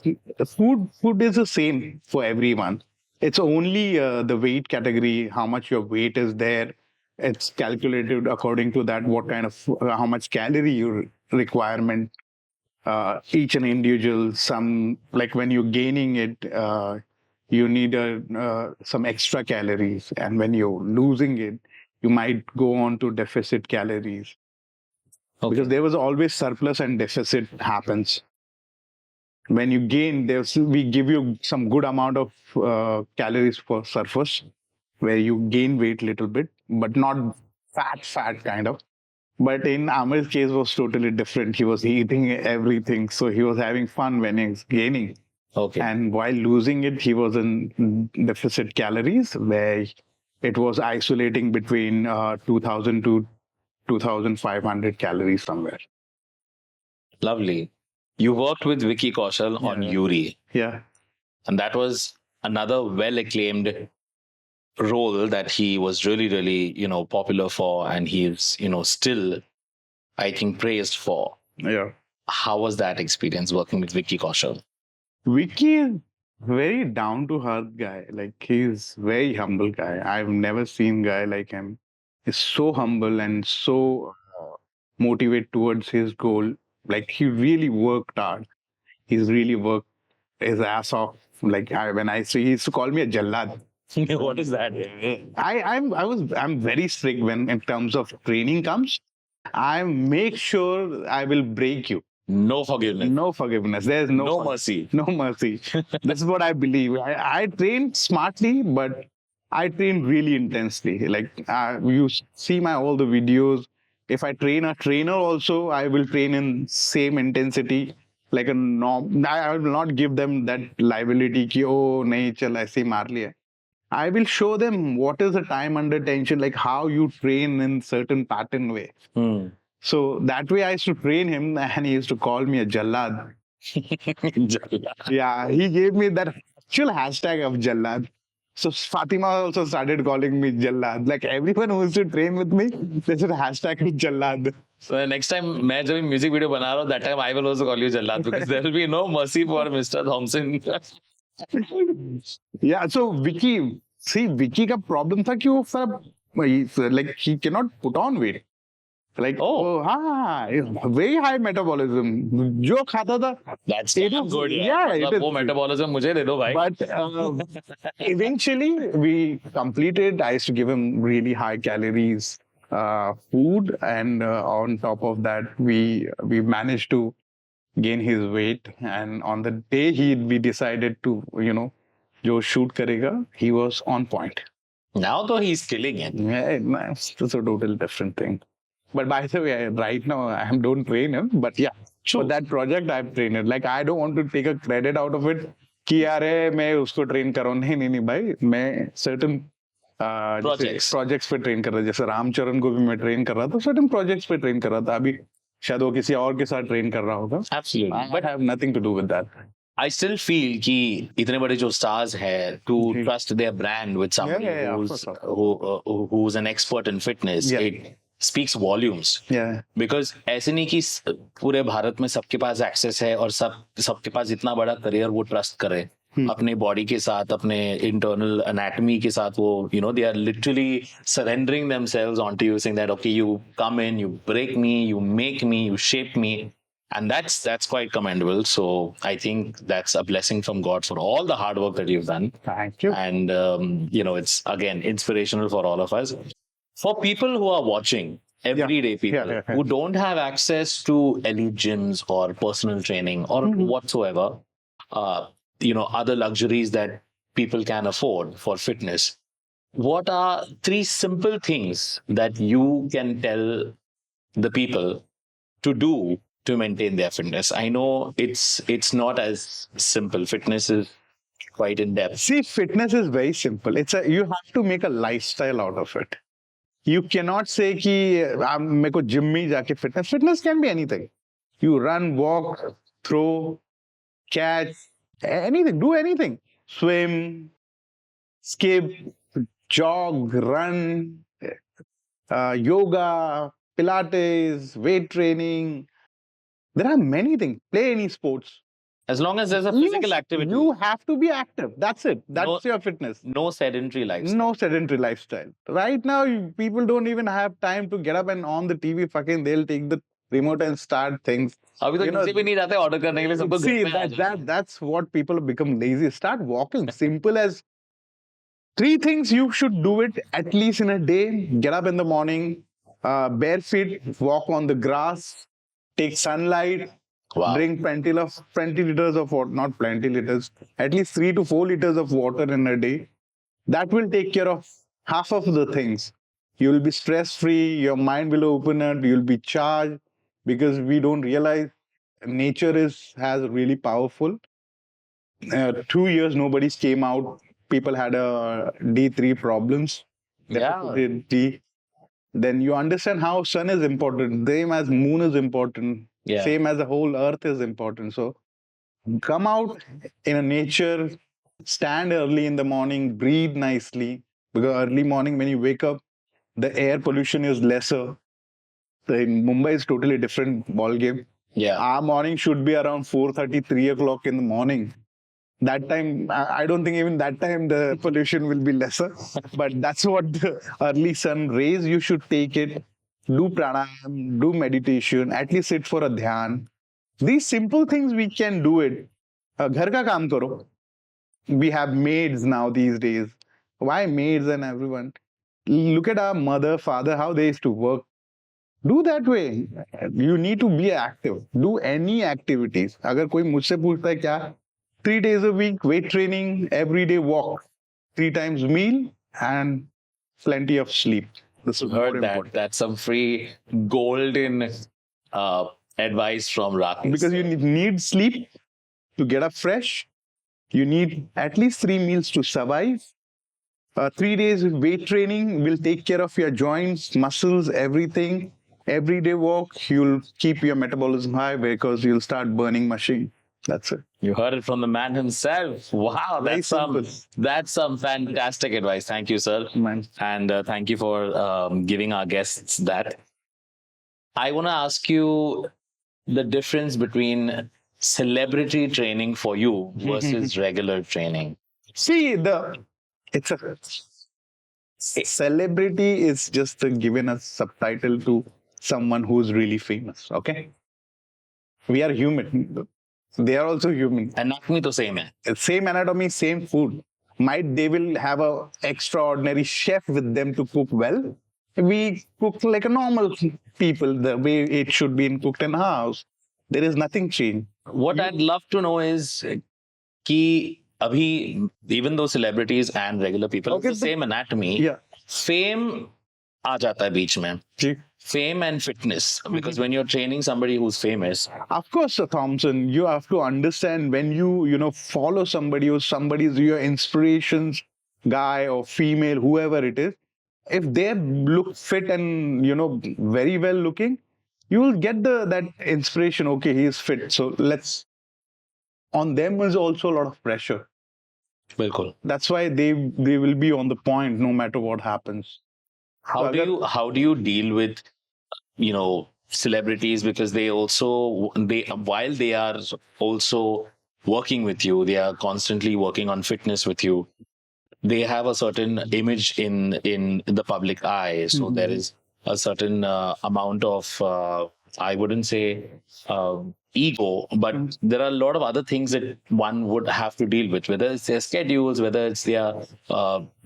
food is the same for everyone. It's only the weight category, how much your weight is there. It's calculated according to that, what kind of how much calorie your requirement. Each and individual, some like when you're gaining it, you need some extra calories, and when you're losing it, you might go on to deficit calories. Okay. Because there was always surplus and deficit happens. When you gain, we give you some good amount of calories for surface, where you gain weight a little bit, but not fat kind of. But in Aamir's case was totally different. He was eating everything. So he was having fun when he was gaining. Okay. And while losing it, he was in deficit calories, where it was isolating between 2,000 to 2,500 calories somewhere. Lovely. You worked with Vicky Kaushal on Yeah. Yuri, Yeah. and that was another well-acclaimed role that he was really, popular for, and he's, still, I think, praised for. Yeah. How was that experience working with Vicky Kaushal? Vicky is very down to earth guy. Like he's very humble guy. I've never seen guy like him. He's so humble and so motivated towards his goal. Like he really worked hard. He's really worked his ass off. Like when I see, he used to call me a jallad. What is that? I'm very strict when in terms of training comes. I make sure I will break you. No forgiveness. No forgiveness. There's No mercy. No mercy. This is what I believe. I train smartly, but I train really intensely. Like you see my all the videos. If I train a trainer also, I will train in same intensity. Like a norm. I will not give them that liability ki oh nahi chal aise maar liya. I will show them what is the time under tension, like how you train in certain pattern way. So that way I used to train him and he used to call me a Jallad. Yeah, he gave me that actual hashtag of Jallad. So Fatima also started calling me Jallad. Like everyone who used to train with me, they said hashtag me Jallad. So next time मैं जब music video बना रहा हूँ, that time I will also call you Jallad because there will be no mercy for Mr. Thomson. Yeah, so Vicky का problem था कि वो like he cannot put on weight. Like very high metabolism. जो खाता था. That's It damn is- good. yeah, it is वो metabolism मुझे दे दो भाई. But eventually we completed. I used to give him really high calories food, and on top of that, we managed to gain his weight. And on the day we decided to, जो shoot करेगा, he was on point. Now though he's killing it. Yeah, it's a total different thing. But by the way, right now I don't train him. But yeah, for that project I've trained him. Like I don't want to take a credit out of it. कि यार मैं उसको train कर रहा हूँ. नहीं भाई, मैं certain projects पे train कर रहा था. जैसे रामचरण को भी मैं train कर रहा था. Certain projects पे train कर रहा था. अभी शायद वो किसी और के साथ train कर रहा होगा. Absolutely. But I have nothing to do with that. I still feel कि इतने बड़े जो stars हैं to trust their brand with somebody Yeah, of who's course. who's an expert in fitness. Yeah. It speaks volumes. Yeah. Because ऐसे नहीं कि पूरे भारत में सबके पास access है और सबके पास इतना बड़ा career वो trust करे अपने body के साथ, अपने internal anatomy के साथ वो they are literally surrendering themselves onto you, saying that okay, you come in, you break me, you make me, you shape me. And that's quite commendable. So I think that's a blessing from God for all the hard work that you've done. Thank you. And, it's again inspirational for all of us. For people who are watching, everyday people who don't have access to elite gyms or personal training or whatsoever, other luxuries that people can afford for fitness, what are 3 simple things that you can tell the people to do to maintain their fitness? I know it's not as simple. Fitness is quite in depth. See, fitness is very simple. You have to make a lifestyle out of it. You cannot say कि मेरे को gym में जाके fitness. Fitness can be anything. You run, walk, throw, catch, anything. Do anything. Swim, skip, jog, run, yoga, Pilates, weight training. There are many things. Play any sports. As long as there's a physical activity. You have to be active. That's it. That's your fitness. No sedentary lifestyle. No sedentary lifestyle. Right now, people don't even have time to get up and on the TV, they'll take the remote and start things. अभी तो किसी भी नहीं जाते order करने के लिए सबको See, घर पे आ जाते हैं. that's what people become lazy. Start walking. Simple as 3 things you should do it at least in a day. Get up in the morning, bare feet, walk on the grass, take sunlight, Wow. drink plenty liters of water, not plenty liters, at least 3 to 4 liters of water in a day. That will take care of half of the things. You will be stress-free, your mind will open up, you'll be charged, because we don't realize nature has really powerful. 2 years, nobody's came out. People had a D3 problems. Yeah. Then you understand how sun is important, same as moon is important. Yeah. Same as the whole earth is important. So come out in a nature, stand early in the morning, breathe nicely. Because early morning when you wake up, the air pollution is lesser. In Mumbai is totally different ball game. Yeah. Our morning should be around 4:30, 3 o'clock in the morning. That time, I don't think even that time the pollution will be lesser. But that's what the early sun rays, you should take it. Do pranayam, do meditation, at least sit for a dhyan. These simple things we can do it. Ghar ka kaam karo. We have maids now these days. Why maids and everyone? Look at our mother, father, how they used to work. Do that way. You need to be active. Do any activities. अगर कोई मुझसे पूछता है क्या 3 days a week weight training, everyday walk, 3 times meal and plenty of sleep. This is more Heard that. important. That's some free golden advice from Rakkesh. Because you need sleep to get up fresh. You need at least 3 meals to survive. 3 days of weight training will take care of your joints, muscles, everything. Everyday walk, you'll keep your metabolism high because you'll start burning machine. That's it. You heard it from the man himself. Wow, Very that's some fantastic advice. Thank you, sir. Man. And thank you for giving our guests that. I want to ask you the difference between celebrity training for you versus regular training. See, it's a celebrity is just given a subtitle to someone who's really famous. Okay, we are human. They are also human. Anatomy to same hai. Same anatomy, same food. Might they will have a extraordinary chef with them to cook well. We cook like a normal people, the way it should be cooked in a house. There is nothing changed. What I'd love to know is कि अभी even though celebrities and regular people Okay, it's the same anatomy, Yeah. fame आ जाता है बीच में. See? Fame and fitness, because when you're training somebody who's famous, Of course, Sir Thomson, you have to understand when you follow somebody or somebody's your inspirations, guy or female, whoever it is, if they look fit and very well looking, you will get that inspiration. Okay, he is fit, so let's. On them is also a lot of pressure. बिल्कुल. That's why they will be on the point no matter what happens. How do you deal with celebrities, because they while they are also working with you, they are constantly working on fitness with you. They have a certain image in the public eye, so there is a certain amount of I wouldn't say ego, but there are a lot of other things that one would have to deal with, whether it's their schedules, whether it's their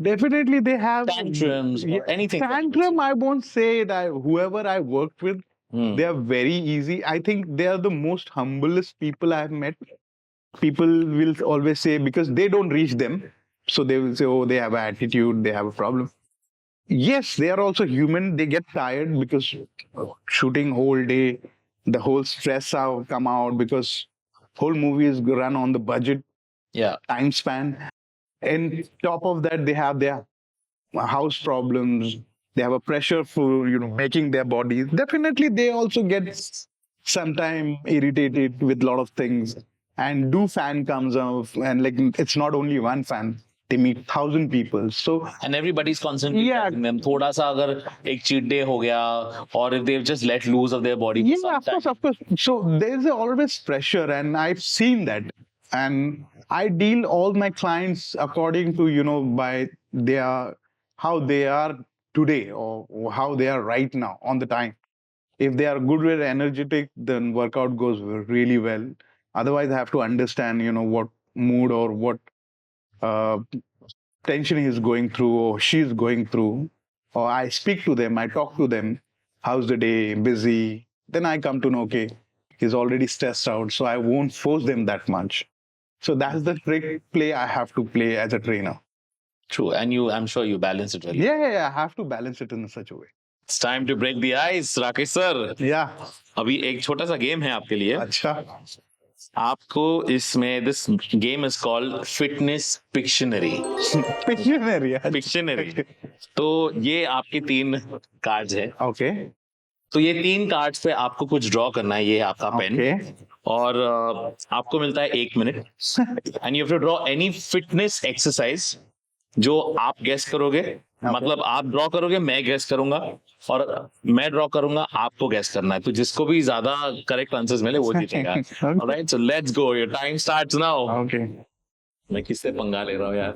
Definitely, they have tantrums or anything. Tantrum, I won't say that. Whoever I worked with, they are very easy. I think they are the most humblest people I've met. People will always say, because they don't reach them, so they will say, oh, they have an attitude, they have a problem. Yes, they are also human. They get tired because shooting whole day, the whole stress have come out because whole movie is run on the budget, time span. And top of that, they have their house problems. They have a pressure for making their bodies. Definitely, they also get sometime irritated with a lot of things. And fan comes up, and it's not only one fan. They meet 1,000 people. So and everybody's constantly telling them, थोड़ा सा अगर एक cheat day हो गया, or if they've just let loose of their body. Yeah, of course. So there's always pressure, and I've seen that. And I deal all my clients according to, by how they are today or how they are right now on the time. If they are good and energetic, then workout goes really well. Otherwise, I have to understand, what mood or what tension he is going through or she is going through. Or I speak to them, I talk to them. How's the day? Busy? Then I come to know, okay, he's already stressed out, so I won't force them that much. So that's the trick play I have to play as a trainer. True, and I'm sure you balance it well. Yeah, I have to balance it in such a way. It's time to break the ice, Rakkesh sir. Yeah. अभी एक छोटा सा game है आपके लिए. अच्छा. आपको इसमें this game is called Fitness Pictionary. Pictionary. Pictionary. तो ये आपके 3 कार्ड्स है. Okay. तो ये 3 कार्ड्स पे आपको कुछ ड्रॉ करना है, ये आपका पेन Okay. और आपको मिलता है 1 minute and you have to draw any fitness exercise जो आप गेस करोगे, मतलब आप ड्रॉ करोगे, मैं गेस करूंगा और मैं ड्रॉ करूंगा, आपको गेस करना है, तो जिसको भी ज्यादा करेक्ट आंसर्स मिले वो जीतेगा। Alright, so let's go, your time starts now. Okay. मैं किससे पंगा ले रहा हूँ यार?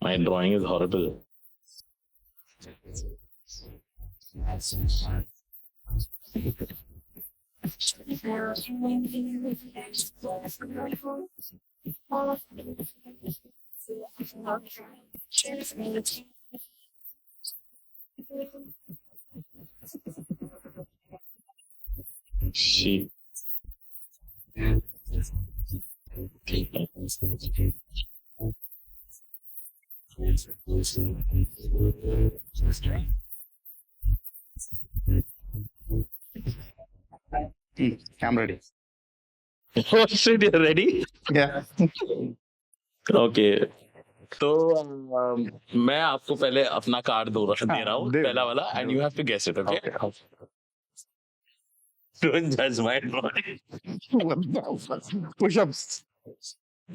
My drawing is horrible. She. I'm ready. Oh shit, you're ready? Yeah. Okay. तो मैं आपको पहले अपना कार्ड दे रहा हूँ, दे- पहला वाला, and you have to guess it, okay? Don't judge my drawing. What the fuck? Push-ups.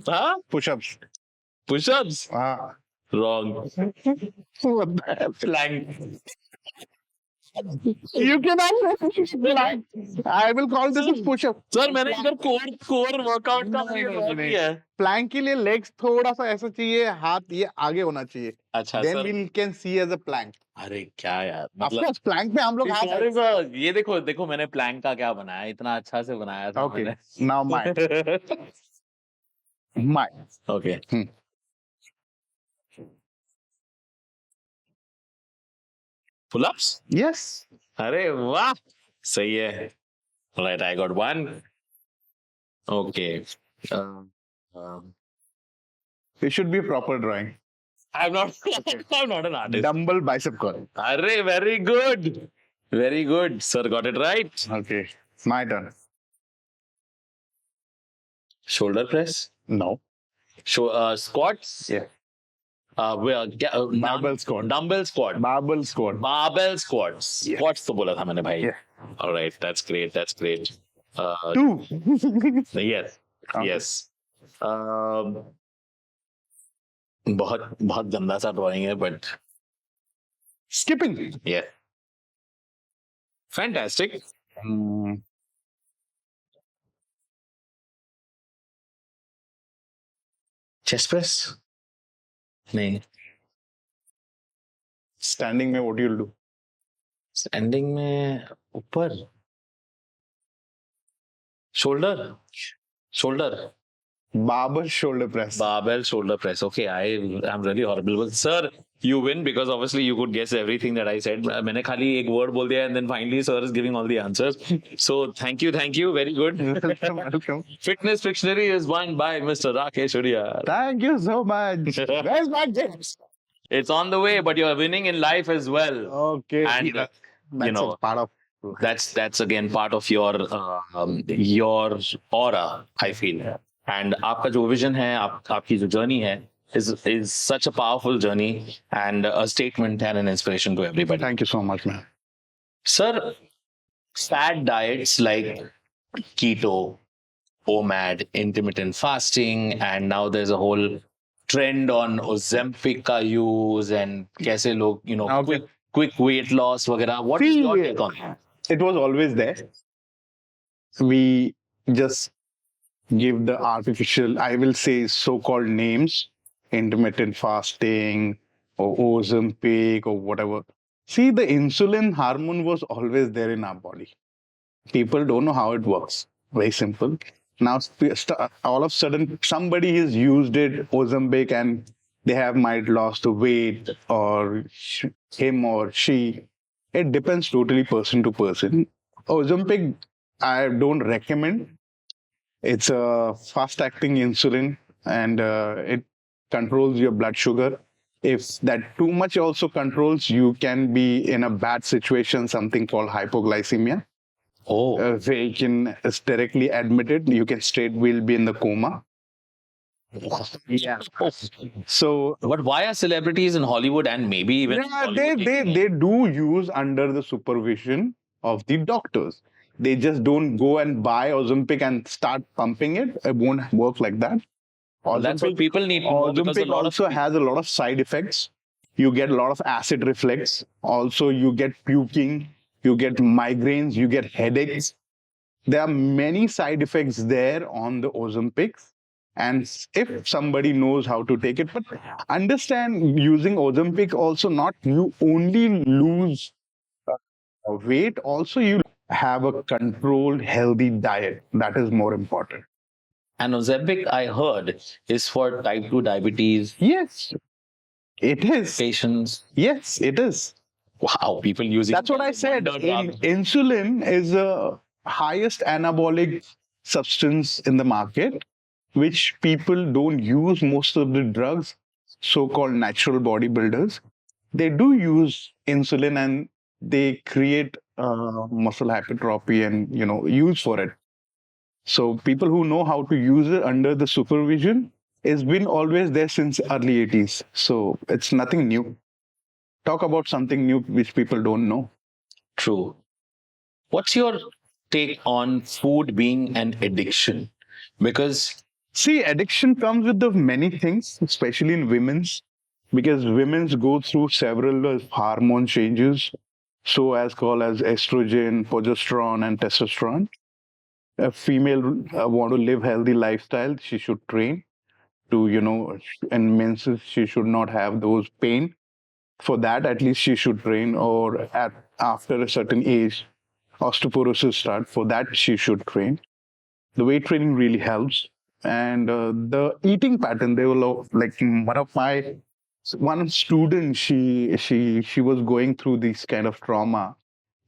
हाँ? Push-ups. Push-ups? Ah. Wrong. What the hell? Plank. You cannot say plank. I will call this a push-up. Sir मैंने इधर core workout का draw किया है। Plank के लिए legs थोड़ा सा ऐसा चाहिए, हाथ ये आगे होना चाहिए. अच्छा Then sir, we can see as a plank. अरे क्या यार, Of मतलब course, plank पे हम लोग हाथ. अरे सर, ये देखो देखो मैंने प्लैंक का क्या बनाया, इतना अच्छा से बनाया था Okay. मैंने। Now mine. Mine. Okay. Pull-ups? Yes. अरे वाह, सही है। Right, I got one. Okay. It should be a proper drawing. I'm not an artist. Dumbbell bicep curl. अरे very good. Very good. Sir got it right. Okay. My turn. Shoulder press. No. Squats. Yeah. Barbell squat. Dumbbell squat. Barbell squat. Barbell squats. Yeah. Squats तो बोला था मैंने भाई. Yeah. All right, that's great. That's great. 2. Yes. Okay. Yes. बहुत बहुत गंदा सा drawing है, but Skipping. yeah. Fantastic. Chest press. नहीं. Standing में what you'll do? स्टैंडिंग में ऊपर. Shoulder. Barbell shoulder press. Barbell shoulder press. Okay, I'm really horrible. But sir, you win because obviously you could guess everything that I said. मैंने खाली एक word बोल दिया and then finally sir is giving all the answers. So thank you. Very good. Welcome. Fitness Pictionary is won by Mr. Rakkesh Uddiyar. Thank you so much. Where's my James? It's on the way, but you're winning in life as well. Okay. And That's know, a part of. that's again part of your aura, I feel. And आपका जो vision है, आपकी जो journey है, is such a powerful journey and a statement and an inspiration to everybody. Thank you so much, man. Sir, fad diets like keto, OMAD, intermittent fasting, and now there's a whole trend on Ozempic का use and कैसे लोग, Okay. quick weight loss वगैरह. What is your take on that? It was always there. We just give the artificial, I will say, so-called names, intermittent fasting or Ozempic or whatever. See, the insulin hormone was always there in our body. People don't know how it works. Very simple. Now, all of a sudden, somebody has used it, Ozempic, and they might lost the weight, or him or she. It depends totally person to person. Ozempic, I don't recommend. It's a fast-acting insulin, and it controls your blood sugar. If that too much also controls, you can be in a bad situation, something called hypoglycemia, Oh, where you can directly admitted, you can straight will be in the coma. Yeah. So but why are celebrities in Hollywood and maybe even in yeah, Bollywood taking it? they do use under the supervision of the doctors. They just don't go and buy Ozempic and start pumping it. It won't work like that. Well, that's what people need to know because a Ozempic lot of also has a lot of side effects. You get a lot of acid reflux. Also, you get puking, you get migraines, you get headaches. There are many side effects there on the Ozempics. And if somebody knows how to take it, but understand using Ozempic also not you only lose weight, also you have a controlled, healthy diet. That is more important. and Ozempic, I heard, is for type 2 diabetes Yes, it is. patients. Yes, it is. Wow, people using That's what I said. Insulin is the highest anabolic substance in the market, which people don't use. Most of the drugs, so-called natural bodybuilders, they do use insulin and they create muscle hypertrophy and use for it. So people who know how to use it under the supervision has been always there since early 80s. So it's nothing new. Talk about something new which people don't know. True. What's your take on food being an addiction? Because See, addiction comes with the many things, especially in women's, because women's go through several hormone changes, so as called as estrogen, progesterone, and testosterone. A female want to live healthy lifestyle, she should train to, and menses she should not have those pain. For that, at least she should train, or after a certain age, osteoporosis start. For that, she should train. The weight training really helps, and the eating pattern. They will like one student. She was going through this kind of trauma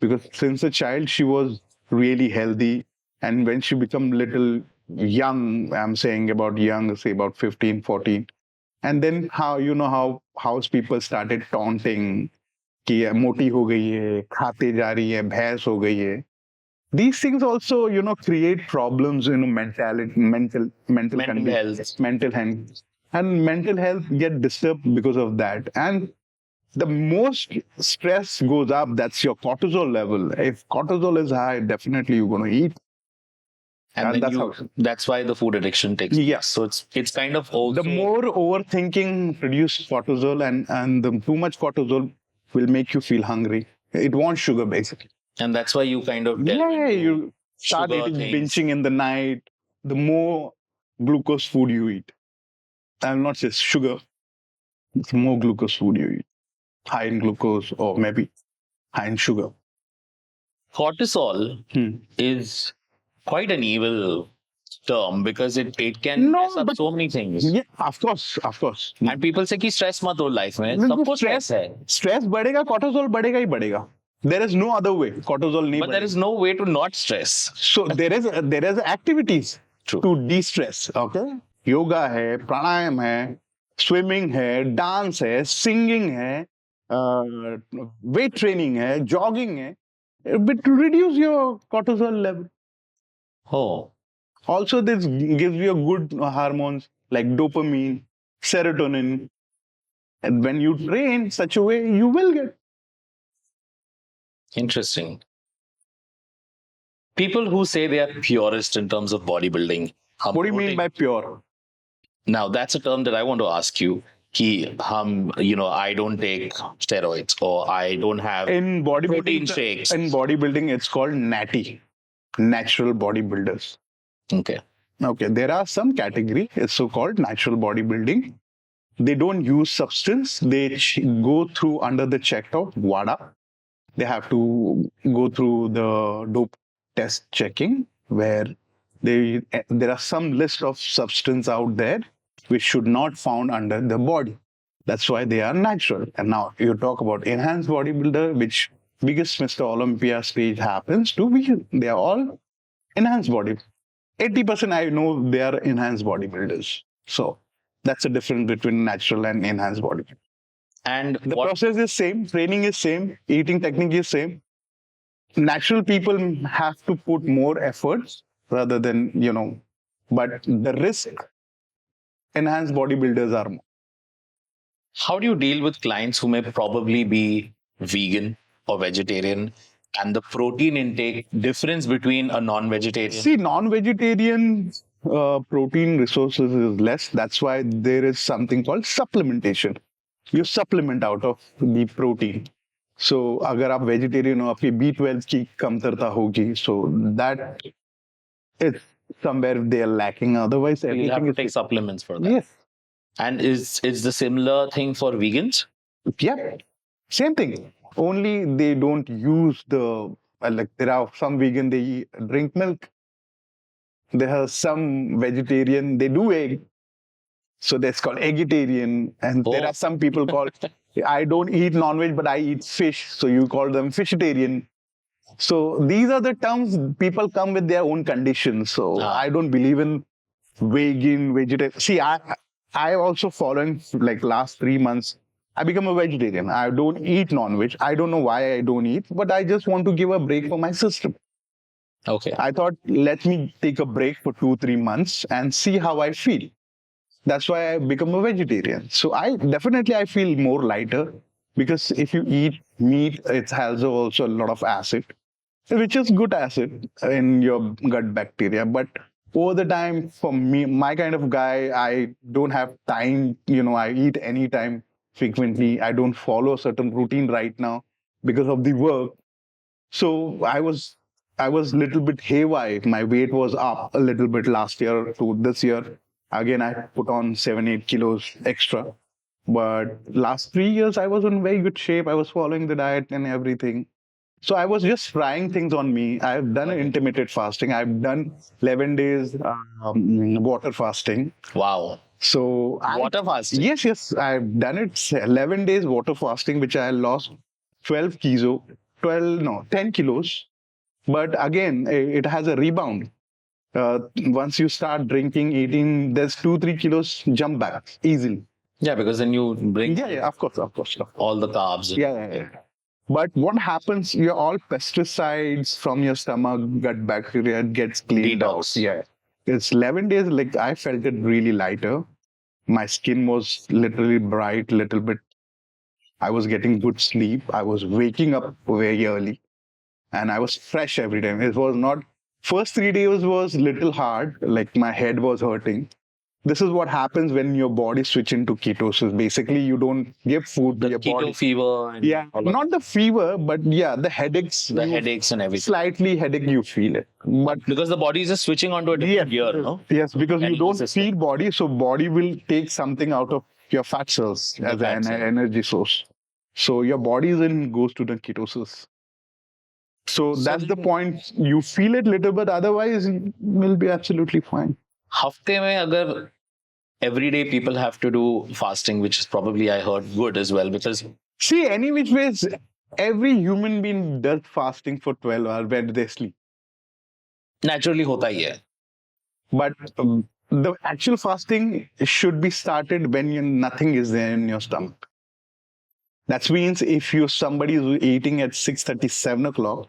because since a child she was really healthy, and when she become little young, I'm saying about young, say about 15, 14. And then how how house people started taunting कि मोटी हो गई है, खाते जा रही है, भैंस हो गई है. These things also, create problems in mental condition, health. mental health, and mental health get disturbed because of that. And the most stress goes up. That's your cortisol level. If cortisol is high, definitely you're going to eat. and then that's why the food addiction takes place. Yeah. So it's kind of also The more overthinking produces cortisol, and the too much cortisol will make you feel hungry. It wants sugar, basically. and that's why you kind of delve Yeah, into you start sugar eating, things. binging in the night. The more glucose food you eat, and not just sugar, the more glucose food you eat, high in glucose or maybe high in sugar. Cortisol Hmm. is quite an evil term because it can No, mess up but- so many things. Yeah, of course. And people say कि stress मत हो life में. बिल्कुल सबको stress stress है. Stress बढ़ेगा, cortisol बढ़ेगा ही बढ़ेगा. There is no other way. Cortisol नहीं But there बढ़ेगा. is no way to not stress. So there is activities True. to de-stress. Okay, yoga है, pranayam है, swimming है, dance है, singing है, weight training है, jogging है, but to reduce your cortisol level. Oh, Also, this gives you a good hormones like dopamine, serotonin, and when you train such a way, you will get. interesting. People who say they are purist in terms of bodybuilding. What do you mean by pure? Now that's a term that I want to ask you. Ki I don't take steroids or I don't have In bodybuilding, protein shakes. in bodybuilding, it's called natty, natural bodybuilders. Okay. Okay, there are some category, it's so-called natural bodybuilding. They don't use substance. They go through under the checkout WADA. They have to go through the dope test checking, where there are some list of substance out there which should not found under the body. That's why they are natural. And now you talk about enhanced bodybuilder, which biggest Mr. Olympia stage happens to be. They are all enhanced body. 80% I know they are enhanced bodybuilders. So that's the difference between natural and enhanced bodybuilding. And The what process is same, training is same, eating technique is same. Natural people have to put more efforts rather than, but the risk enhanced bodybuilders are more. how do you deal with clients who may probably be vegan or vegetarian, and the protein intake difference between a non-vegetarian? See, non-vegetarian protein resources is less. That's why there is something called supplementation. You supplement out of the protein. So, अगर आप vegetarian हो, आपकी B12 की कमतरता होगी. So that is somewhere they are lacking. Otherwise, You'll have everything to is take supplements for that. yes, And is the similar thing for vegans? yeah, same thing. Only they don't use the like there are some vegan they drink milk. There are some vegetarian they do egg. So that's called vegetarian. And there Oh. are some people called, I don't eat non-veg, but I eat fish. So you call them fishitarian. So these are the terms people come with their own conditions. So Ah. I don't believe in vegan, vegetarian. See, I also following like last 3 months, I become a vegetarian. I don't eat non-veg. I don't know why I don't eat, but I just want to give a break for my system. Okay. I thought, let me take a break for 2-3 months and see how I feel. That's why I become a vegetarian. So I feel more lighter because if you eat meat, it has also a lot of acid, which is good acid in your gut bacteria. But over the time, for me, my kind of guy, I don't have time. I eat anytime frequently. I don't follow a certain routine right now because of the work. So I was little bit haywire. My weight was up a little bit last year to this year. Again, I put on 7-8 kilos extra. But last 3 years, I was in very good shape. I was following the diet and everything. So I was just trying things on me. I've done intermittent fasting. I've done 11 days water fasting. Wow. So Water fasting? Yes, I've done it. 11 days water fasting, which I lost 10 kilos. But again, it has a rebound. Once you start drinking, eating, there's 2-3 kilos jump back easily. Yeah, because then you bring Yeah, of course. all the carbs. Yeah. But what happens? You're all pesticides from your stomach, gut bacteria gets cleaned Detox. out. Yeah, it's 11 days. Like I felt it really lighter. My skin was literally bright, little bit. I was getting good sleep. I was waking up very early, and I was fresh every time. It was not. First 3 days was little hard. Like my head was hurting. This is what happens when your body switch into ketosis. Basically, you don't give food to The your keto body. fever. And Yeah, all of not the fever, but yeah, the headaches. the headaches and everything. Slightly headache, you feel it. But Because the body is just switching onto a different gear, no? yes, because you Energy don't system. feed body, so body will take something out of your fat cells as fat an cell. energy source. So your body goes to the ketosis. So that's the point. You feel it little bit, otherwise you will be absolutely fine. हफ्ते में अगर every day people have to do fasting, which is probably I heard good as well, because See, any which ways, every human being does fasting for 12 hours when they sleep. naturally होता ही है. But the actual fasting should be started when nothing is there in your stomach. That means if somebody is eating at 6:30, 7 o'clock,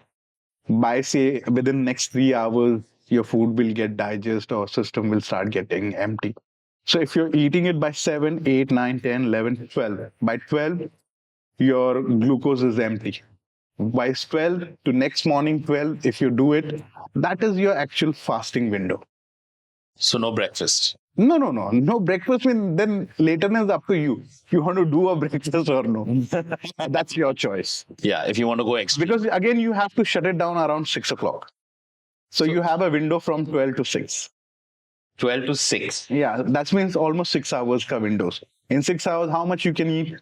by say within next 3 hours, your food will get digested or system will start getting empty. So if you're eating it by 7, 8, 9, 10, 11, 12, by 12, your glucose is empty. By 12 to next morning 12, if you do it, that is your actual fasting window. So no breakfast. No breakfast. Then later is up to you. You want to do a breakfast or no? That's your choice. Yeah, if you want to go extra. Because again, you have to shut it down around 6 o'clock. So you have a window from 12 to 6. 12 to 6. Yeah, that means almost 6 hours ka windows. In 6 hours, how much you can eat?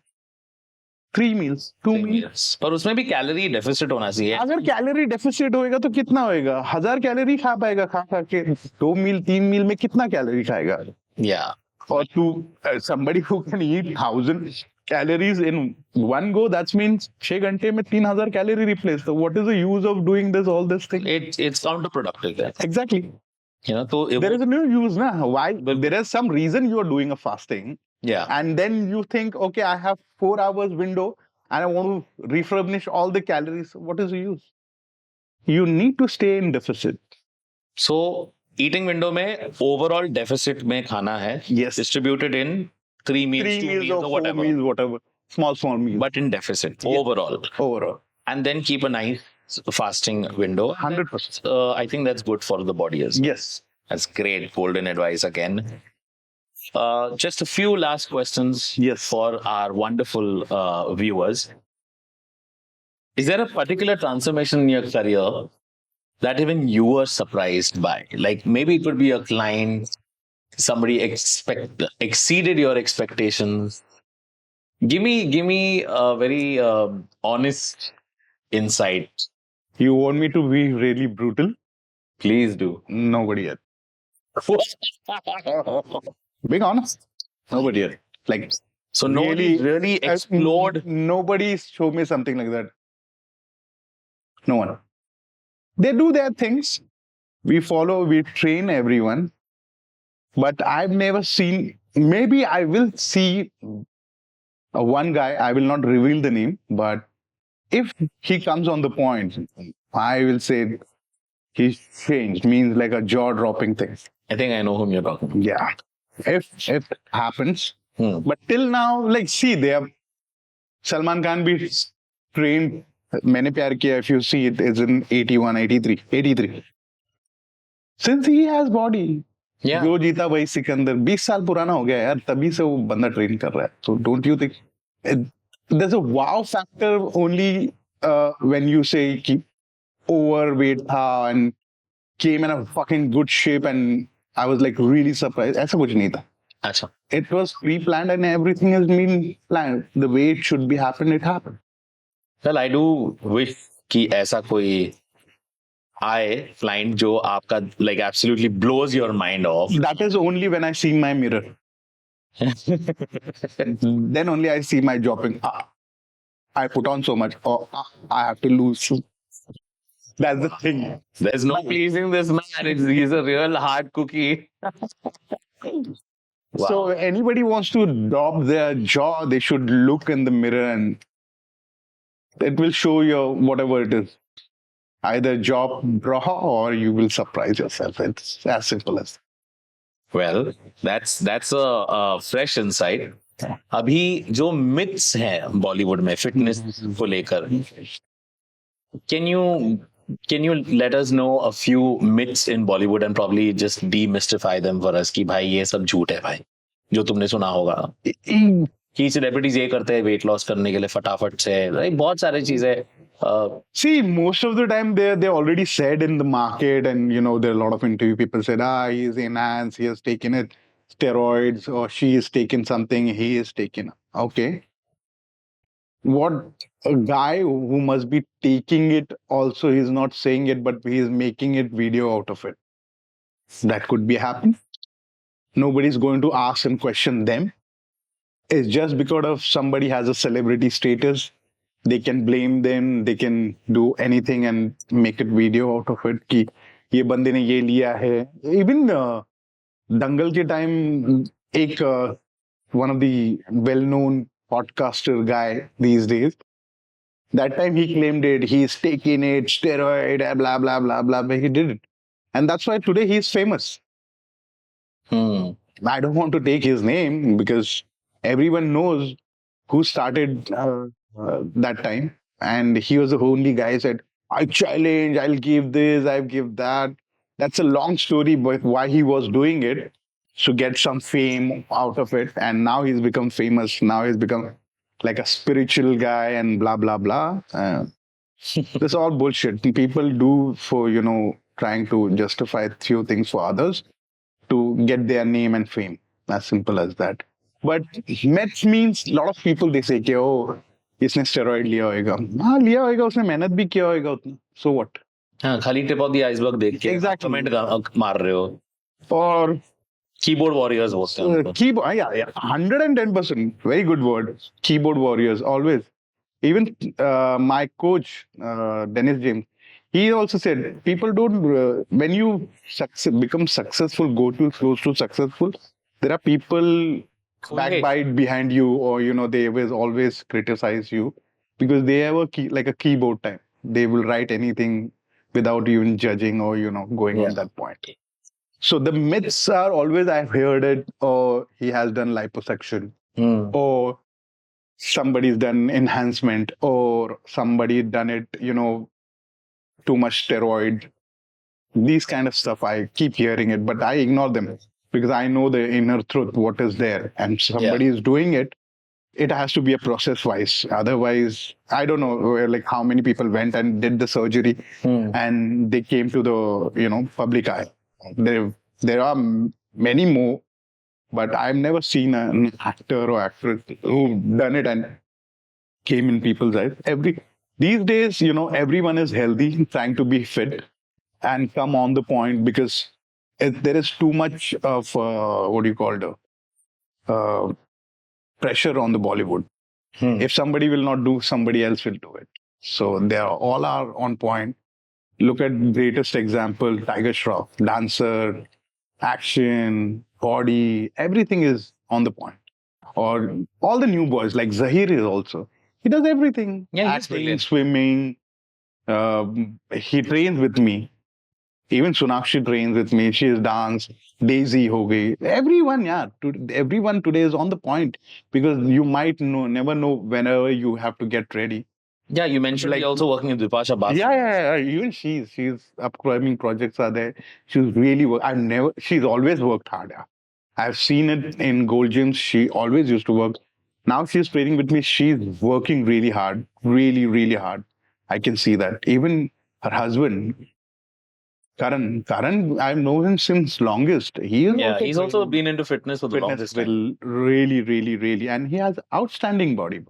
3 meals, 2 meals. पर उसमें भी calorie deficit होना चाहिए. अगर calorie deficit होएगा तो कितना होएगा? 1000 कैलोरी खा पाएगा खा के 2 मील 3 मील में कितना कैलोरी खाएगा? Yeah. Or somebody who can eat 1000 calories in one go, that means 6 घंटे में 3000 calorie replace. So what is the use of doing all this thing? It's counterproductive then. Exactly. You know, so There is a new use, na? Why? There is some reason you are doing a fasting. Yeah. And then you think, okay, I have 4 hours window and I want to refurbish all the calories. What is the use? You need to stay in deficit. So eating window में overall deficit में खाना है. Yes. Distributed in 3 meals, 3 2 meals meals or or 4 whatever. meals, whatever. Small meals. But in deficit overall. Overall. And then keep a nice fasting window. 100%. I think that's good for the body as well. Yes. That's great. Golden advice again. Just a few last questions Yes. for our wonderful viewers. Is there a particular transformation in your career that even you were surprised by? Like maybe it would be a client, somebody exceeded your expectations. Give me a very honest insight. You want me to be really brutal? Please do. Nobody yet. Being honest. Nobody yet. Like, So nobody really explode. Nobody showed me something like that. No one. They do their things. We follow, we train everyone. But I've never seen, maybe I will see one guy, I will not reveal the name, but if he comes on the point, I will say he's changed, means like a jaw-dropping thing. I think I know whom you're talking about. Yeah. If it happens. But till now, like, see, they have Salman Khan be trained. Maine Pyar Kiya, if you see it, is in 81, 83. Since he has body. Yeah. जो जीता वही सिकंदर 20 साल पुराना हो गया यार तभी से वो बंदा ट्रेन कर रहा है. So don't you think there's a wow factor only when you say कि overweight था and came in a fucking good shape and I was like really surprised. ऐसा कुछ नहीं था. अच्छा. It was pre-planned and everything has been planned. The way it should be happened, it happened. Well, I do wish कि ऐसा कोई आए client जो आपका like absolutely blows your mind off. That is only when I see my mirror. Then only I see my dropping. I put on so much. Oh, I have to lose. That's the thing. There's no pleasing this man. He's a real hard cookie. Wow. So anybody wants to drop their jaw, they should look in the mirror and it will show you whatever it is. Either jaw draw or you will surprise yourself. It's as simple as. Well, that's a fresh insight. अभी जो myths हैं बॉलीवुड में fitness को लेकर, can you let us know a few myths in Bollywood and probably just demystify them for us कि भाई ये सब झूठ है भाई जो तुमने सुना होगा कि सेलिब्रिटीज ये करते हैं वेट लॉस करने के लिए फटाफट से बहुत सारी चीजें. See, most of the time they already said in the market, and you know there are a lot of interview people said, he's enhanced, he has taken it, steroids, or she has taken something, he is taken. Okay. What a guy who must be taking it also, he's not saying it, but he is making it video out of it. That could be happen. Nobody's going to ask and question them. It's just because of somebody has a celebrity status. They can blame them, they can do anything and make it video out of it कि ये बंदे ने ये लिया है. Even Dangal के time एक one of the well-known podcaster guy these days, that time he claimed it, he's taking it, steroid, blah, blah, blah, blah, but he did it. And that's why today he's famous. I don't want to take his name because everyone knows who started that time, and he was the only guy who said, I challenge, I'll give this, I'll give that. That's a long story, but why he was doing it to get some fame out of it, and now he's become famous. Now he's become like a spiritual guy and blah, blah, blah. This is all bullshit. People do for, you know, trying to justify few things for others to get their name and fame. As simple as that. But myth means a lot of people, they say, oh, इसने steroid लिया होगा. हाँ लिया होगा, उसने मेहनत भी किया होगा उतना. So what? हाँ खाली टिप ऑफ द आइसबर्ग देख के कमेंट मार रहे हो. और कीबोर्ड वॉरियर्स बोलते हैं. Keyboard, yeah, 110%. Very good word. Keyboard warriors, always. Even my coach, Dennis James, he also said, people don't, when you become successful, go to close to successful, there are people backbite behind you, or they will always criticize you because they have like a keyboard time. They will write anything without even judging or going on that point. So the myths are always, I've heard it, or he has done liposuction, or somebody's done enhancement, or somebody done it, too much steroid. These kind of stuff, I keep hearing it, but I ignore them because I know the inner truth, what is there. And somebody is doing it, it has to be a process wise. Otherwise, I don't know like how many people went and did the surgery and they came to the, public eye. There are many more, but I've never seen an actor or actress who done it and came in people's eyes. These days, everyone is healthy, trying to be fit and come on the point because there is too much of what do you call it? Pressure on the Bollywood. If somebody will not do, somebody else will do it. So they all are on point. Look at greatest example, Tiger Shroff, dancer, action, body, everything is on the point. Or all the new boys, like Zahir is also. He does everything. Yeah, he's acting, brilliant. swimming. He trains with me. Even Sonakshi trains with me. She is dance. Daisy ho gayi. Everyone, everyone today is on the point because you might never know whenever you have to get ready. Yeah, you mentioned like also working with Vipasha Basu. Yeah. Even she's upcoming projects are there. She's really she's always worked hard. Yeah. I've seen it in Gold Gyms. She always used to work. Now she's training with me. She's working really hard, really, really hard. I can see that. Even her husband, Karan, I've known him since longest. He's also been into fitness for the longest time. Really, really, really. And he has outstanding body.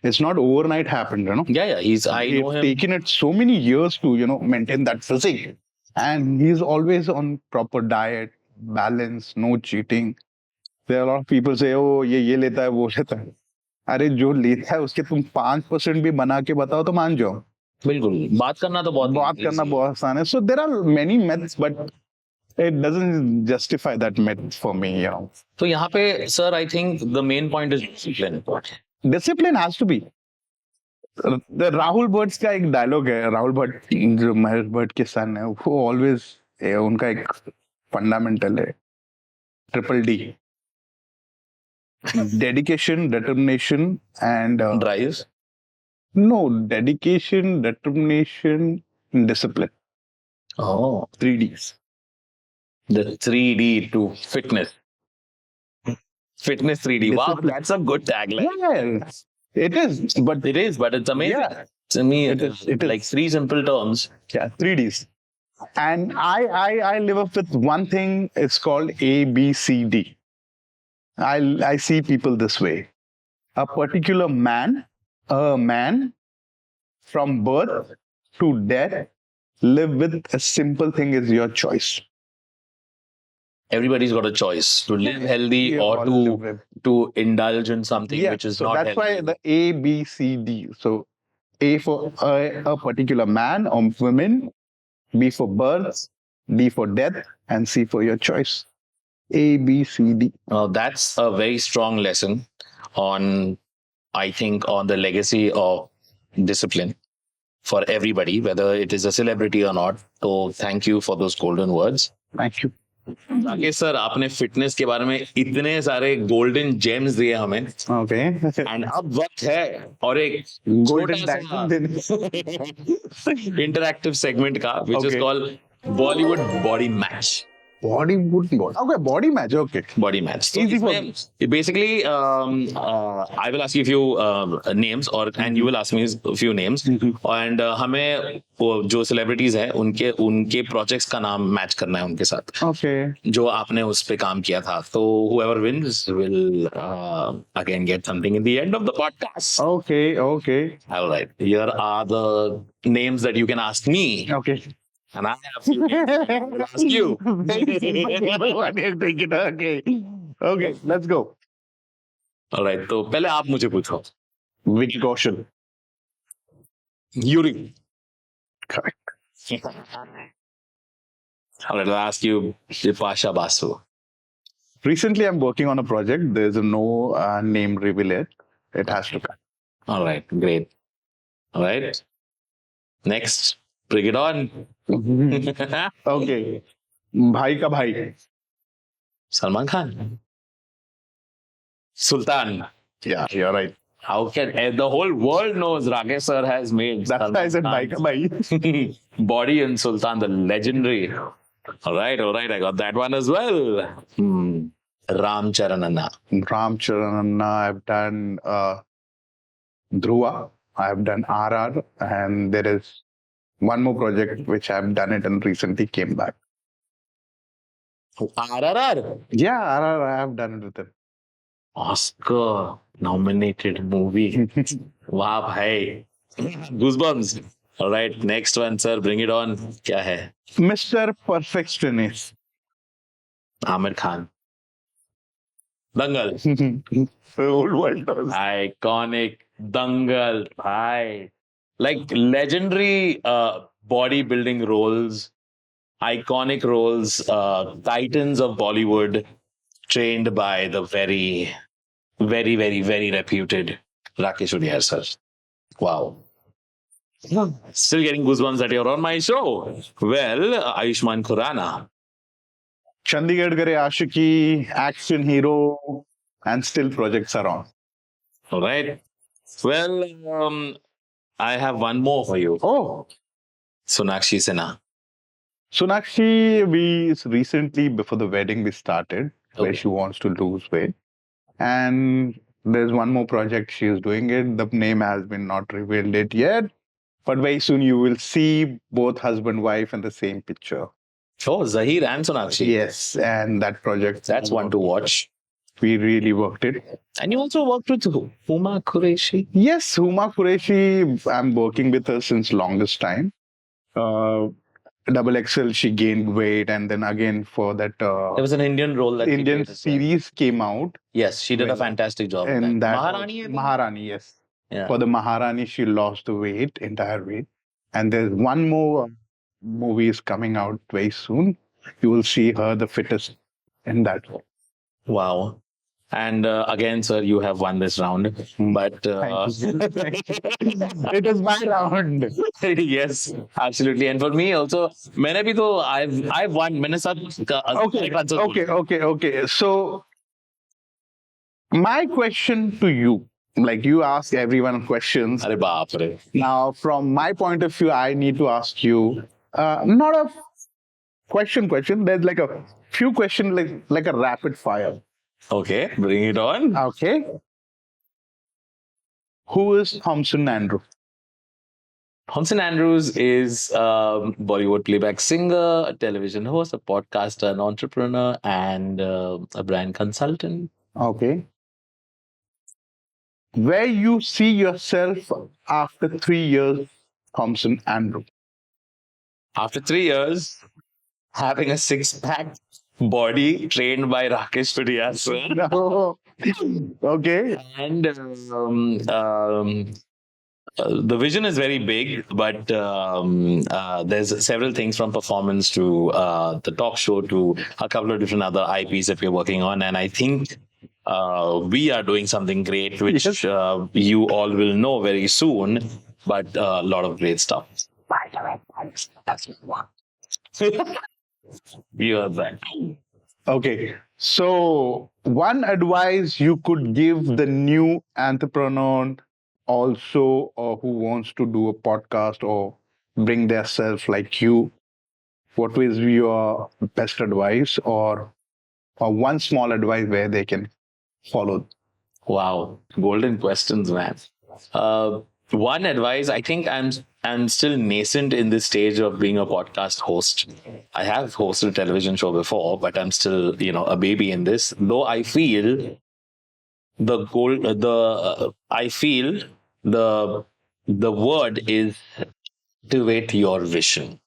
It's not overnight happened, Yeah. He's taken it so many years to, maintain that physique. And he's always on proper diet, balance, no cheating. There are a lot of people say, oh, ye leta hai, wo leta hai. अरे जो लेता है उसके तुम 5% भी बना के बताओ तो मान जाओ. बिल्कुल बात करना बहुत आसान है. So there are many myths, but it doesn't justify that myth for me, तो यहाँ पे sir, I think the main point is discipline. Discipline has to be. The Rahul Bhatt का एक डायलॉग है. राहुल भट्ट जो महेश भट्ट के सन है, वो ऑलवेज उनका एक फंडामेंटल है, DDD. Dedication, determination, and Drives. No, dedication, determination, and discipline. Oh, 3Ds. The 3D to fitness. Fitness 3D. Wow, that's a good tagline. Yeah, it is, but it's amazing. Yeah. To me, It is. like three simple terms. Yeah, 3Ds. And I live up with one thing. It's called ABCD. I see people this way. A particular man, from birth to death, live with a simple thing is your choice. Everybody's got a choice to live healthy or to indulge in something which is not that's healthy. why the ABCD. So A for a particular man or woman, B for birth, D for death, and C for your choice. ABCD. That's a very strong lesson on the legacy of discipline for everybody, whether it is a celebrity or not. So thank you for those golden words. Thank you. Rakesh sir, आपने fitness के बारे में इतने सारे golden James दिए हमें. Okay. And अब वक्त है और एक Golden छोटा diamond. सा इंटरैक्टिव सेगमेंट का which is Okay. called Bollywood Body Match. Okay, body match. Okay. Body match. So Easy for इसमें basically, I will ask you a few names and you will ask me a few names. And हमें जो celebrities हैं उनके projects का नाम match करना है उनके साथ. Okay. जो आपने उस पे काम किया था. So whoever wins will again get something in the end of the podcast. Okay. All right. Here are the names that you can ask me. Okay. And I have few names I will ask you. Okay, let's go. All right. तो पहले आप मुझे पूछो. Vicky Kaushal. Yuri. Correct. All right. I'll ask you Vipasha Basu. Recently, I'm working on a project. There's no name reveal yet. It has to come. All right, great. All right. Next, bring it on. Okay. Bhai ka bhai. Salman Khan. Sultan. Yeah, you're right. How can the whole world knows Rakkesh sir has made That's why I said bhai ka bhai. Body in Sultan, the legendary. All right, I got that one as well. Ram Charananna. Ram Charananna. I've done Dhruva. I've done RR. And there is one more project which I've done it and recently came back. RRR. Yeah, RR, I have done it with him. Oscar nominated movie. Wow, bhai. Goosebumps. All right, next one, sir. Bring it on. Kya hai? Mr. Perfectionist. Aamir Khan. Dangal. The old world does. Iconic Dangal. Bhai. Like legendary bodybuilding roles, iconic roles, titans of Bollywood, trained by the very, very, very, very reputed Rakkesh Uddiyar sir. Wow. Still getting goosebumps that you're on my show. Well, Ayusshman Khurrana. Chandigarh Gare Ashiki, action hero, and still projects are on. All right. Well, I have one more for you. Oh, Sonakshi Sinha. Sonakshi, we recently, before the wedding, we started where Okay. she wants to lose weight. And there's one more project she is doing it. The name has been not revealed it yet. But very soon you will see both husband wife in the same picture. Oh, Zahir and Sonakshi. Yes, and that project. That's one to watch. We really worked it. And you also worked with Huma Qureshi. Yes, Huma Qureshi, I'm working with her since longest time. Double XL, she gained weight, and then again for that There was an Indian role that she Indian played as well. series came out. Yes, she did a fantastic job. with And that was Maharani. I think? Maharani, yes. Yeah. For the Maharani, she lost the weight, entire weight. And there's one more movie is coming out very soon. You will see her the fittest in that. Wow. And again, sir, you have won this round. But It is my round. yes, absolutely. And for me also, मैंने भी तो I've won. मैंने सब Okay. So, my question to you, like you ask everyone questions. अरे बाप रे. Now, from my point of view, I need to ask you, not a question. There's like a few questions, like a rapid fire. Okay, bring it on. Okay. Who is Thomson Andrews? Thomson Andrews is a Bollywood playback singer, a television host, a podcaster, an entrepreneur, and a brand consultant. Okay. Where you see yourself after 3 years, Thomson Andrews? After 3 years, having a six-pack body trained by Rakkesh Uddiyar, sir. No. Okay. And the vision is very big, but there's several things from performance to the talk show to a couple of different other IPs that we're working on. And I think we are doing something great, which Yes. you all will know very soon, but a lot of great stuff. You are that. Okay. So, one advice you could give the new entrepreneur also, or who wants to do a podcast or bring their self like you, what is your best advice or one small advice where they can follow? Wow, golden questions, man. One advice, I think I'm still nascent in this stage of being a podcast host. I have hosted a television show before, but I'm still, a baby in this. Though I feel the word is activate your vision.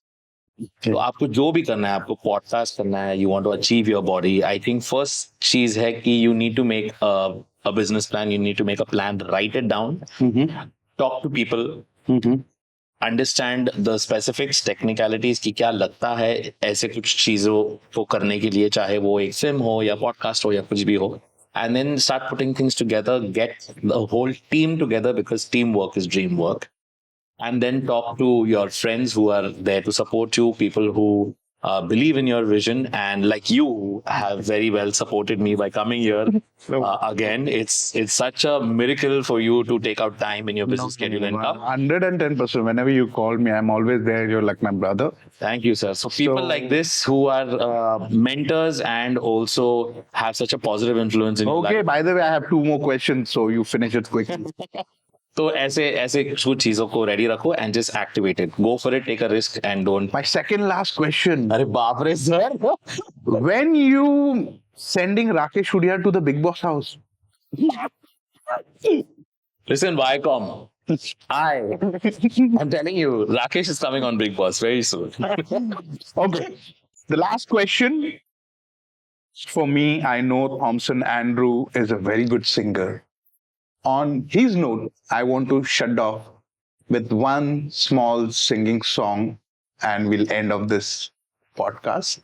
तो आपको जो भी करना है, आपको podcast करना है, you want to achieve your body, I think first चीज है कि you need to make a business plan, you need to make a plan, write it down, talk to people, understand the specifics, technicalities कि क्या लगता है ऐसे कुछ चीजों को करने के लिए, चाहे वो एक फिल्म हो या पॉडकास्ट हो या कुछ भी हो, and then start putting things together, get the whole team together because teamwork is dream work, and then talk to your friends who are there to support you, people who believe in your vision, and like you have very well supported me by coming here again. It's such a miracle for you to take out time in your busy schedule and come. 110%. Whenever you call me, I'm always there. You're like my brother. Thank you, sir. So people like this who are mentors and also have such a positive influence in your Okay, life. by the way, I have 2 more questions, so you finish it quickly. तो ऐसे कुछ चीजों को ready रखो and just activate it. Go for it, take a risk and don't. My second last question. अरे बाप रे sir. When you sending Rakkesh Uddiyar to the Big Boss house? Listen, Viacom. I'm telling you, Rakkesh is coming on Big Boss very soon. Okay. The last question. For me, I know Thomson Andrews is a very good singer. On his note, I want to shut off with one small singing song and we'll end of this podcast.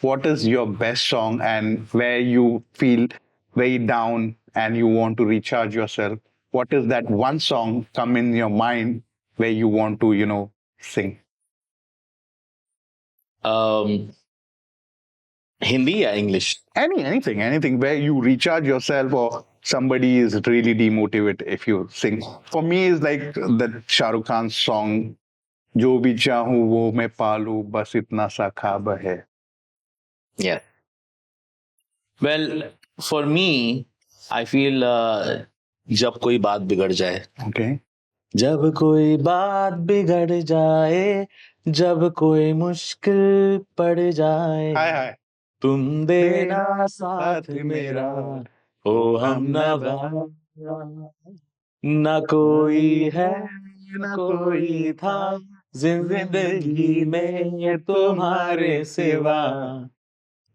What is your best song and where you feel very down and you want to recharge yourself? What is that one song come in your mind where you want to, sing? Hindi or English? Anything where you recharge yourself or somebody is really demotivated if you sing. For me, it's like that Shah Rukh Khan song, Jo bhi chahu wo main paalu, bas itna sa khab hai. Yeah. Well, for me, I feel जब कोई बात बिगड़ जाए. Okay. जब कोई बात बिगड़ जाए, जब कोई मुश्किल पड़ जाए, Hi. तुम देना साथ मेरा, ओ हम नवा, न कोई है न कोई था जिंदगी में तुम्हारे सिवा,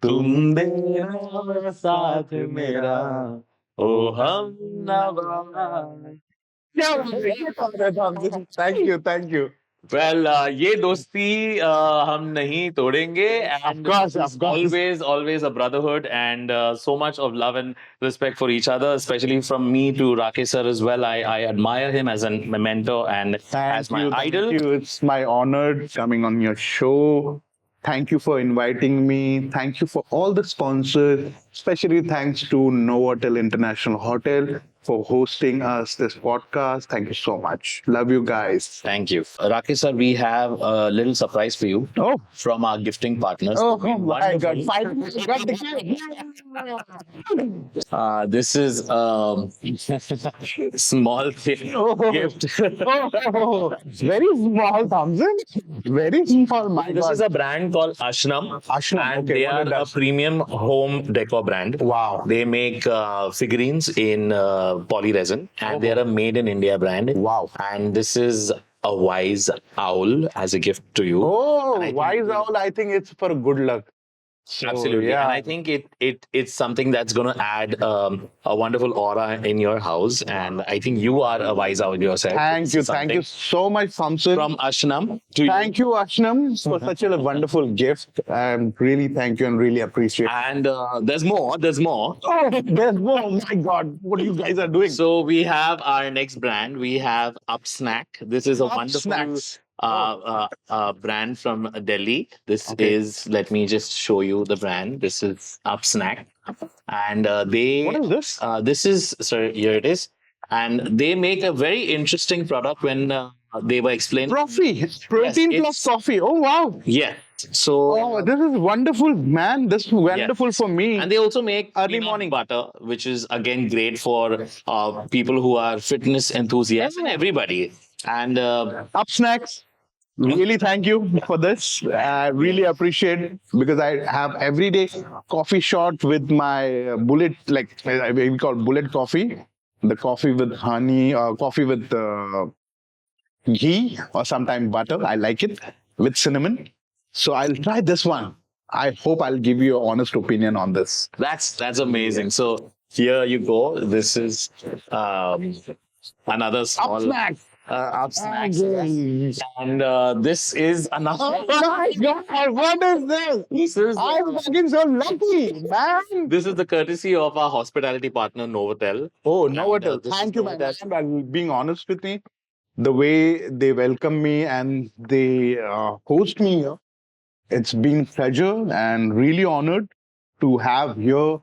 तुम देना साथ मेरा, ओ हम नवा. Thank you. Well, ये दोस्ती हम नहीं तोड़ेंगे, and Of course. always a brotherhood and so much of love and respect for each other, especially from me to Rakkesh sir as well. I admire him as my mentor and as my idol. Thank you. It's my honor coming on your show. Thank you for inviting me. Thank you for all the sponsors, especially thanks to NOVOTEL International Hotel for hosting us this podcast. Thank you so much. Love you guys. Thank you. Rakkesh sir, we have a little surprise for you Oh, from our gifting partners. my God. Finally, got the cake. This is small gift. Very small, Thomson. Very small. My This God. is a brand called ASHNAM. ASHNAM, And okay, they what are it a does? premium home decor brand. Wow. They make figurines in poly resin, and they are a made in India brand. Wow. And this is a wise owl as a gift to you. Oh, And I think wise owl. I think it's for good luck. Absolutely. yeah. And I think it's something that's going to add a wonderful aura in your house. And I think you are a wise owl yourself. Thank you. Something Thank you so much, Thomson. From ASHNAM to you. Thank you, ASHNAM, for such a wonderful gift. And really thank you and really appreciate it. And there's more. There's more. Oh, there's more. Oh my God. What you guys are doing? So we have our next brand. We have UPSNAC. This is a wonderful Snacks. brand from Delhi. This is, let me just show you the brand. This is UPSNAC. And they... What is this? This is, sir, here it is. And they make a very interesting product when they were explaining. Coffee. Protein Yes, plus coffee. Oh, wow. Yeah. So... Oh, this is wonderful, man. This is wonderful for me. And they also make Early peanut morning butter, which is again great for people who are fitness enthusiasts and everybody. And Up snacks. Really thank you for this. I really appreciate it because I have everyday coffee shot with my bullet, like we call bullet coffee. The coffee with honey or coffee with ghee or sometimes butter. I like it with cinnamon. So I'll try this one. I hope I'll give you an honest opinion on this. that's amazing. So here you go. This is another small Up snacks. of snacks. And this is another. Oh my God! What is this? This is I'm fucking so lucky, man. this is the courtesy of our hospitality partner Novotel. Oh, And, Novotel. this Thank is you, man. Novotel. And being honest with me, the way they welcome me and they host me here, it's been pleasure and really honored to have here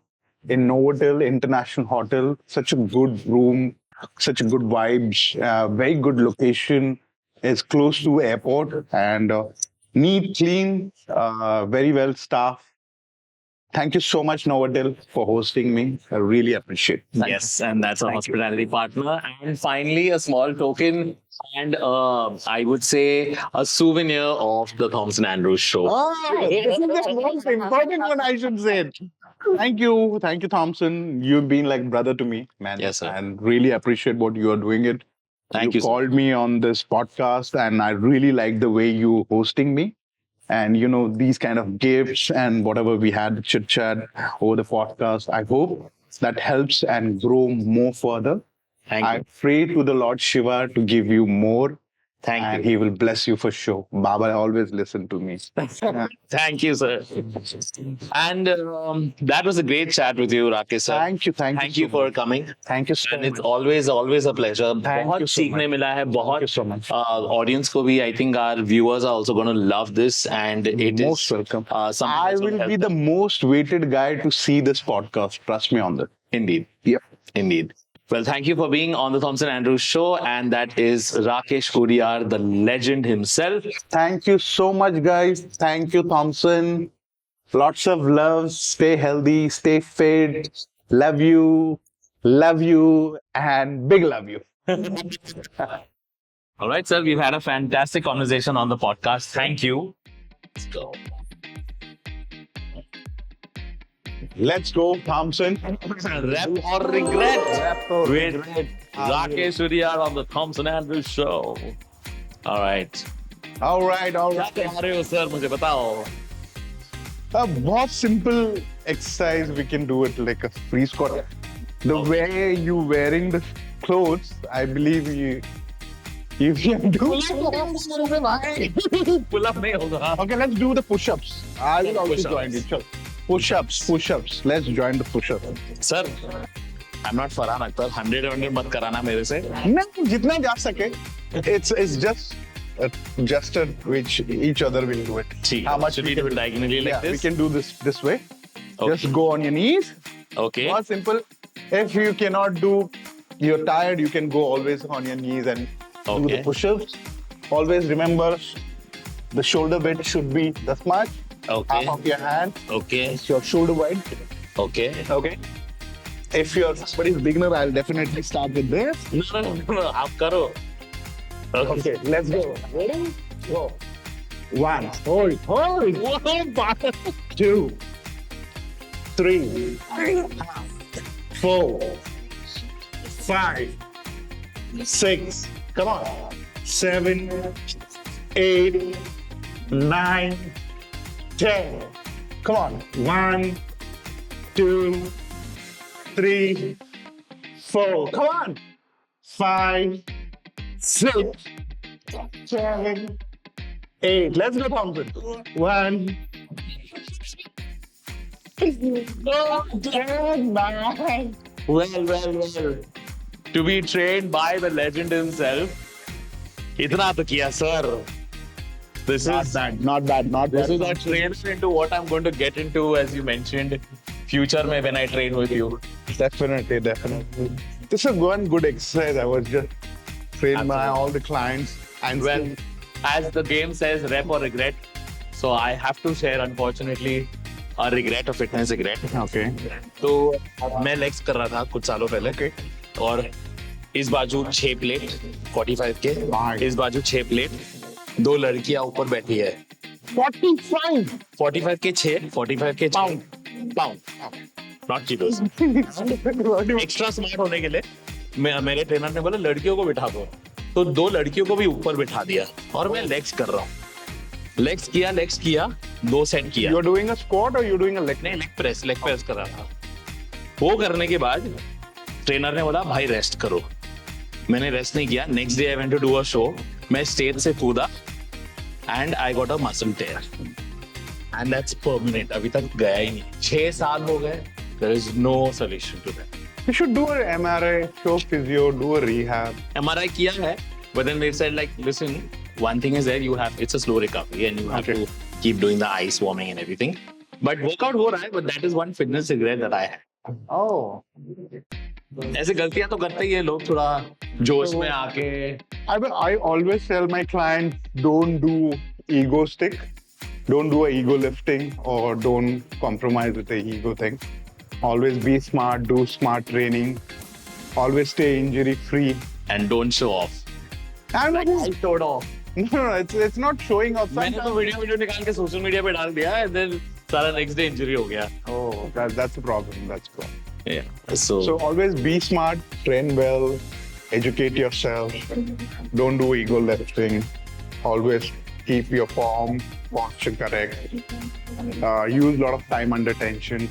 in Novotel International Hotel such a good room, such a good vibes, very good location. It's close to airport and neat, clean, very well staffed. Thank you so much, Novotel, for hosting me. I really appreciate it. Yes, and that's our hospitality partner. And finally, a small token and I would say a souvenir of the Thomson Andrews Show. Oh, this is the most important one, I should say. Thank you. Thank you, Thompson. You've been like brother to me, man. Yes, sir. And really appreciate what you are doing it. Thank you, sir. called me on this podcast and I really like the way you hosting me. And, you know, these kind of gifts and whatever we had chit chat over the podcast, I hope that helps and grow more further. Thank I you. pray to the Lord Shiva to give you more. Thank and you. he will bless you for sure. Baba always listen to me. Thank you, sir. And that was a great chat with you, Rakkesh sir. Thank you. Thank so you for much. coming. Thank you so And much. it's always a pleasure. Thank बहुत you so सीखने much. मिला है Thank बहुत you so much. audience को भी I think our viewers are also going to love this and it Most is welcome. something I that's gonna will help be the them. most weighted guy to see this podcast. Trust me on that. Indeed. Yep. Indeed. Well, thank you for being on the Thomson Andrews Show, and that is Rakkesh Uddiyar, the legend himself. Thank you so much, guys. Thank you, Thompson. Lots of love. Stay healthy. Stay fit. Love you. And big love you. All right, sir, we've had a fantastic conversation on the podcast. Thank you. Let's go. Let's go, Thompson. Rep or regret with Rakkesh Uddiyar on the Thomson Andrews Show. All right. All right. क्या कह रहे हो sir मुझे बताओ. A बहुत simple exercise. We can do it like a free squat. The way you wearing the clothes, I believe you can do. Pull up नहीं होगा. Okay, let's do the push-ups. I will also Push-ups. join it. Chalo. Push-ups. Let's join the push-ups. Sir, I'm not Farhan Akhtar. 100 मत कराना मेरे से. No, जितना जा सके. It's just a gesture which each other will do it. ठीक. How much Should we we do can it diagonally like Yeah, we this? can do this way. Okay. Just go on your knees. Okay. More simple. If you cannot do, you're tired, you can go always on your knees and do Okay. the push-ups. Always remember the shoulder width should be this much. Okay. Half of your hand. Okay. It's your shoulder wide. Okay. Okay. If you're somebody's beginner, I'll definitely start with this. No. आप करो. Okay, let's go. Ready? Go. One. Hold. Two. Three. 4. 5. 6. Come on. 7. 8. 9. 10. Come on. 1, 2, 3, 4. Come on. 5, 6, 7, 8. Let's go, Thompson. 1. 9. Well. To be trained by the legend himself. इतना तो किया, sir. This is Not bad. this is a trainer into what I'm going to get into, as you mentioned, future में when I train with you. Definitely. This is one good exercise. I was just trained by all the clients. And Well, as the game says, rep or regret. So I have to share, unfortunately, a regret, a fitness regret. okay. तो मैं legs कर रहा था कुछ सालों पहले और इस बाजू 6 प्लेट 45 के, इस बाजू 6 प्लेट, 2 लड़कियां ऊपर बैठी है. 45 के 6, 45 के 6 पाउंड, नॉट किलोस. एक्स्ट्रा स्मार्ट होने के लिए मेरे ट्रेनर ने बोला लड़कियों को बिठा दो, तो 2 लड़कियों को भी ऊपर बिठा दिया और मैं लेग्स कर रहा हूँ. लेग्स किया 2 सेट किया. You're doing a squat or you're doing a leg? नहीं, लेग प्रेस कर रहा था. वो करने के बाद ट्रेनर ने बोला भाई रेस्ट करो. मैंने रेस्ट नहीं किया. Next day I went to do a show. मैं स्टेज से कूदा and I got a muscle tear. And that's permanent. अभी तक गया ही नहीं. 6 साल हो गए. There is no solution to that. You should do an MRI, show physio, do a rehab. MRI किया है, but then they said like, listen, one thing is that it's a slow recovery and you have to keep doing the ice warming and everything. But workout हो रहा है, but that is one fitness regret that I have. Oh. ऐसे गलतियां तो करते ही है लोग थोड़ा जोश में आके. I always tell my clients, don't do ego stick. Don't do a ego lifting or don't compromise with the ego thing. Always be smart, do smart training. Always stay injury free. And don't show off. I'm not I showed off. No, it's not showing off. मैंने तो video निकाल के social media पे डाल दिया and then सारा next day injury हो गया. Oh, that's a problem. That's a problem. Yeah. So always be smart, train well, educate yourself. Don't do ego lifting. Always keep your form, posture correct. Use a lot of time under tension.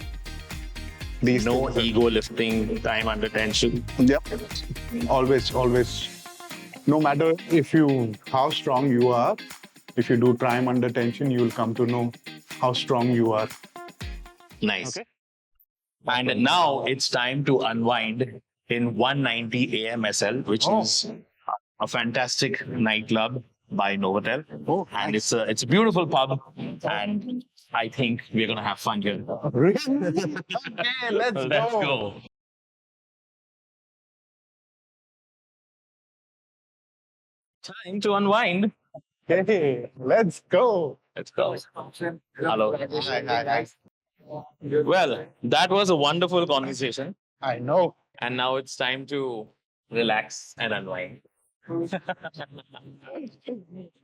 These no things are- ego lifting, time under tension. Yep. Always. No matter how strong you are, if you do time under tension, you will come to know how strong you are. Nice. Okay. And now it's time to unwind in 190 AMSL, which is a fantastic nightclub by NOVOTEL. Oh, and it's a beautiful pub, and I think we're gonna have fun here. Really? Okay, let's go. Time to unwind. Okay, let's go. Let's go. Hello. Hi. Well, that was a wonderful conversation. I know. And now it's time to relax and unwind.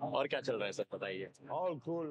और क्या चल रहा है sir बताइए. All cool.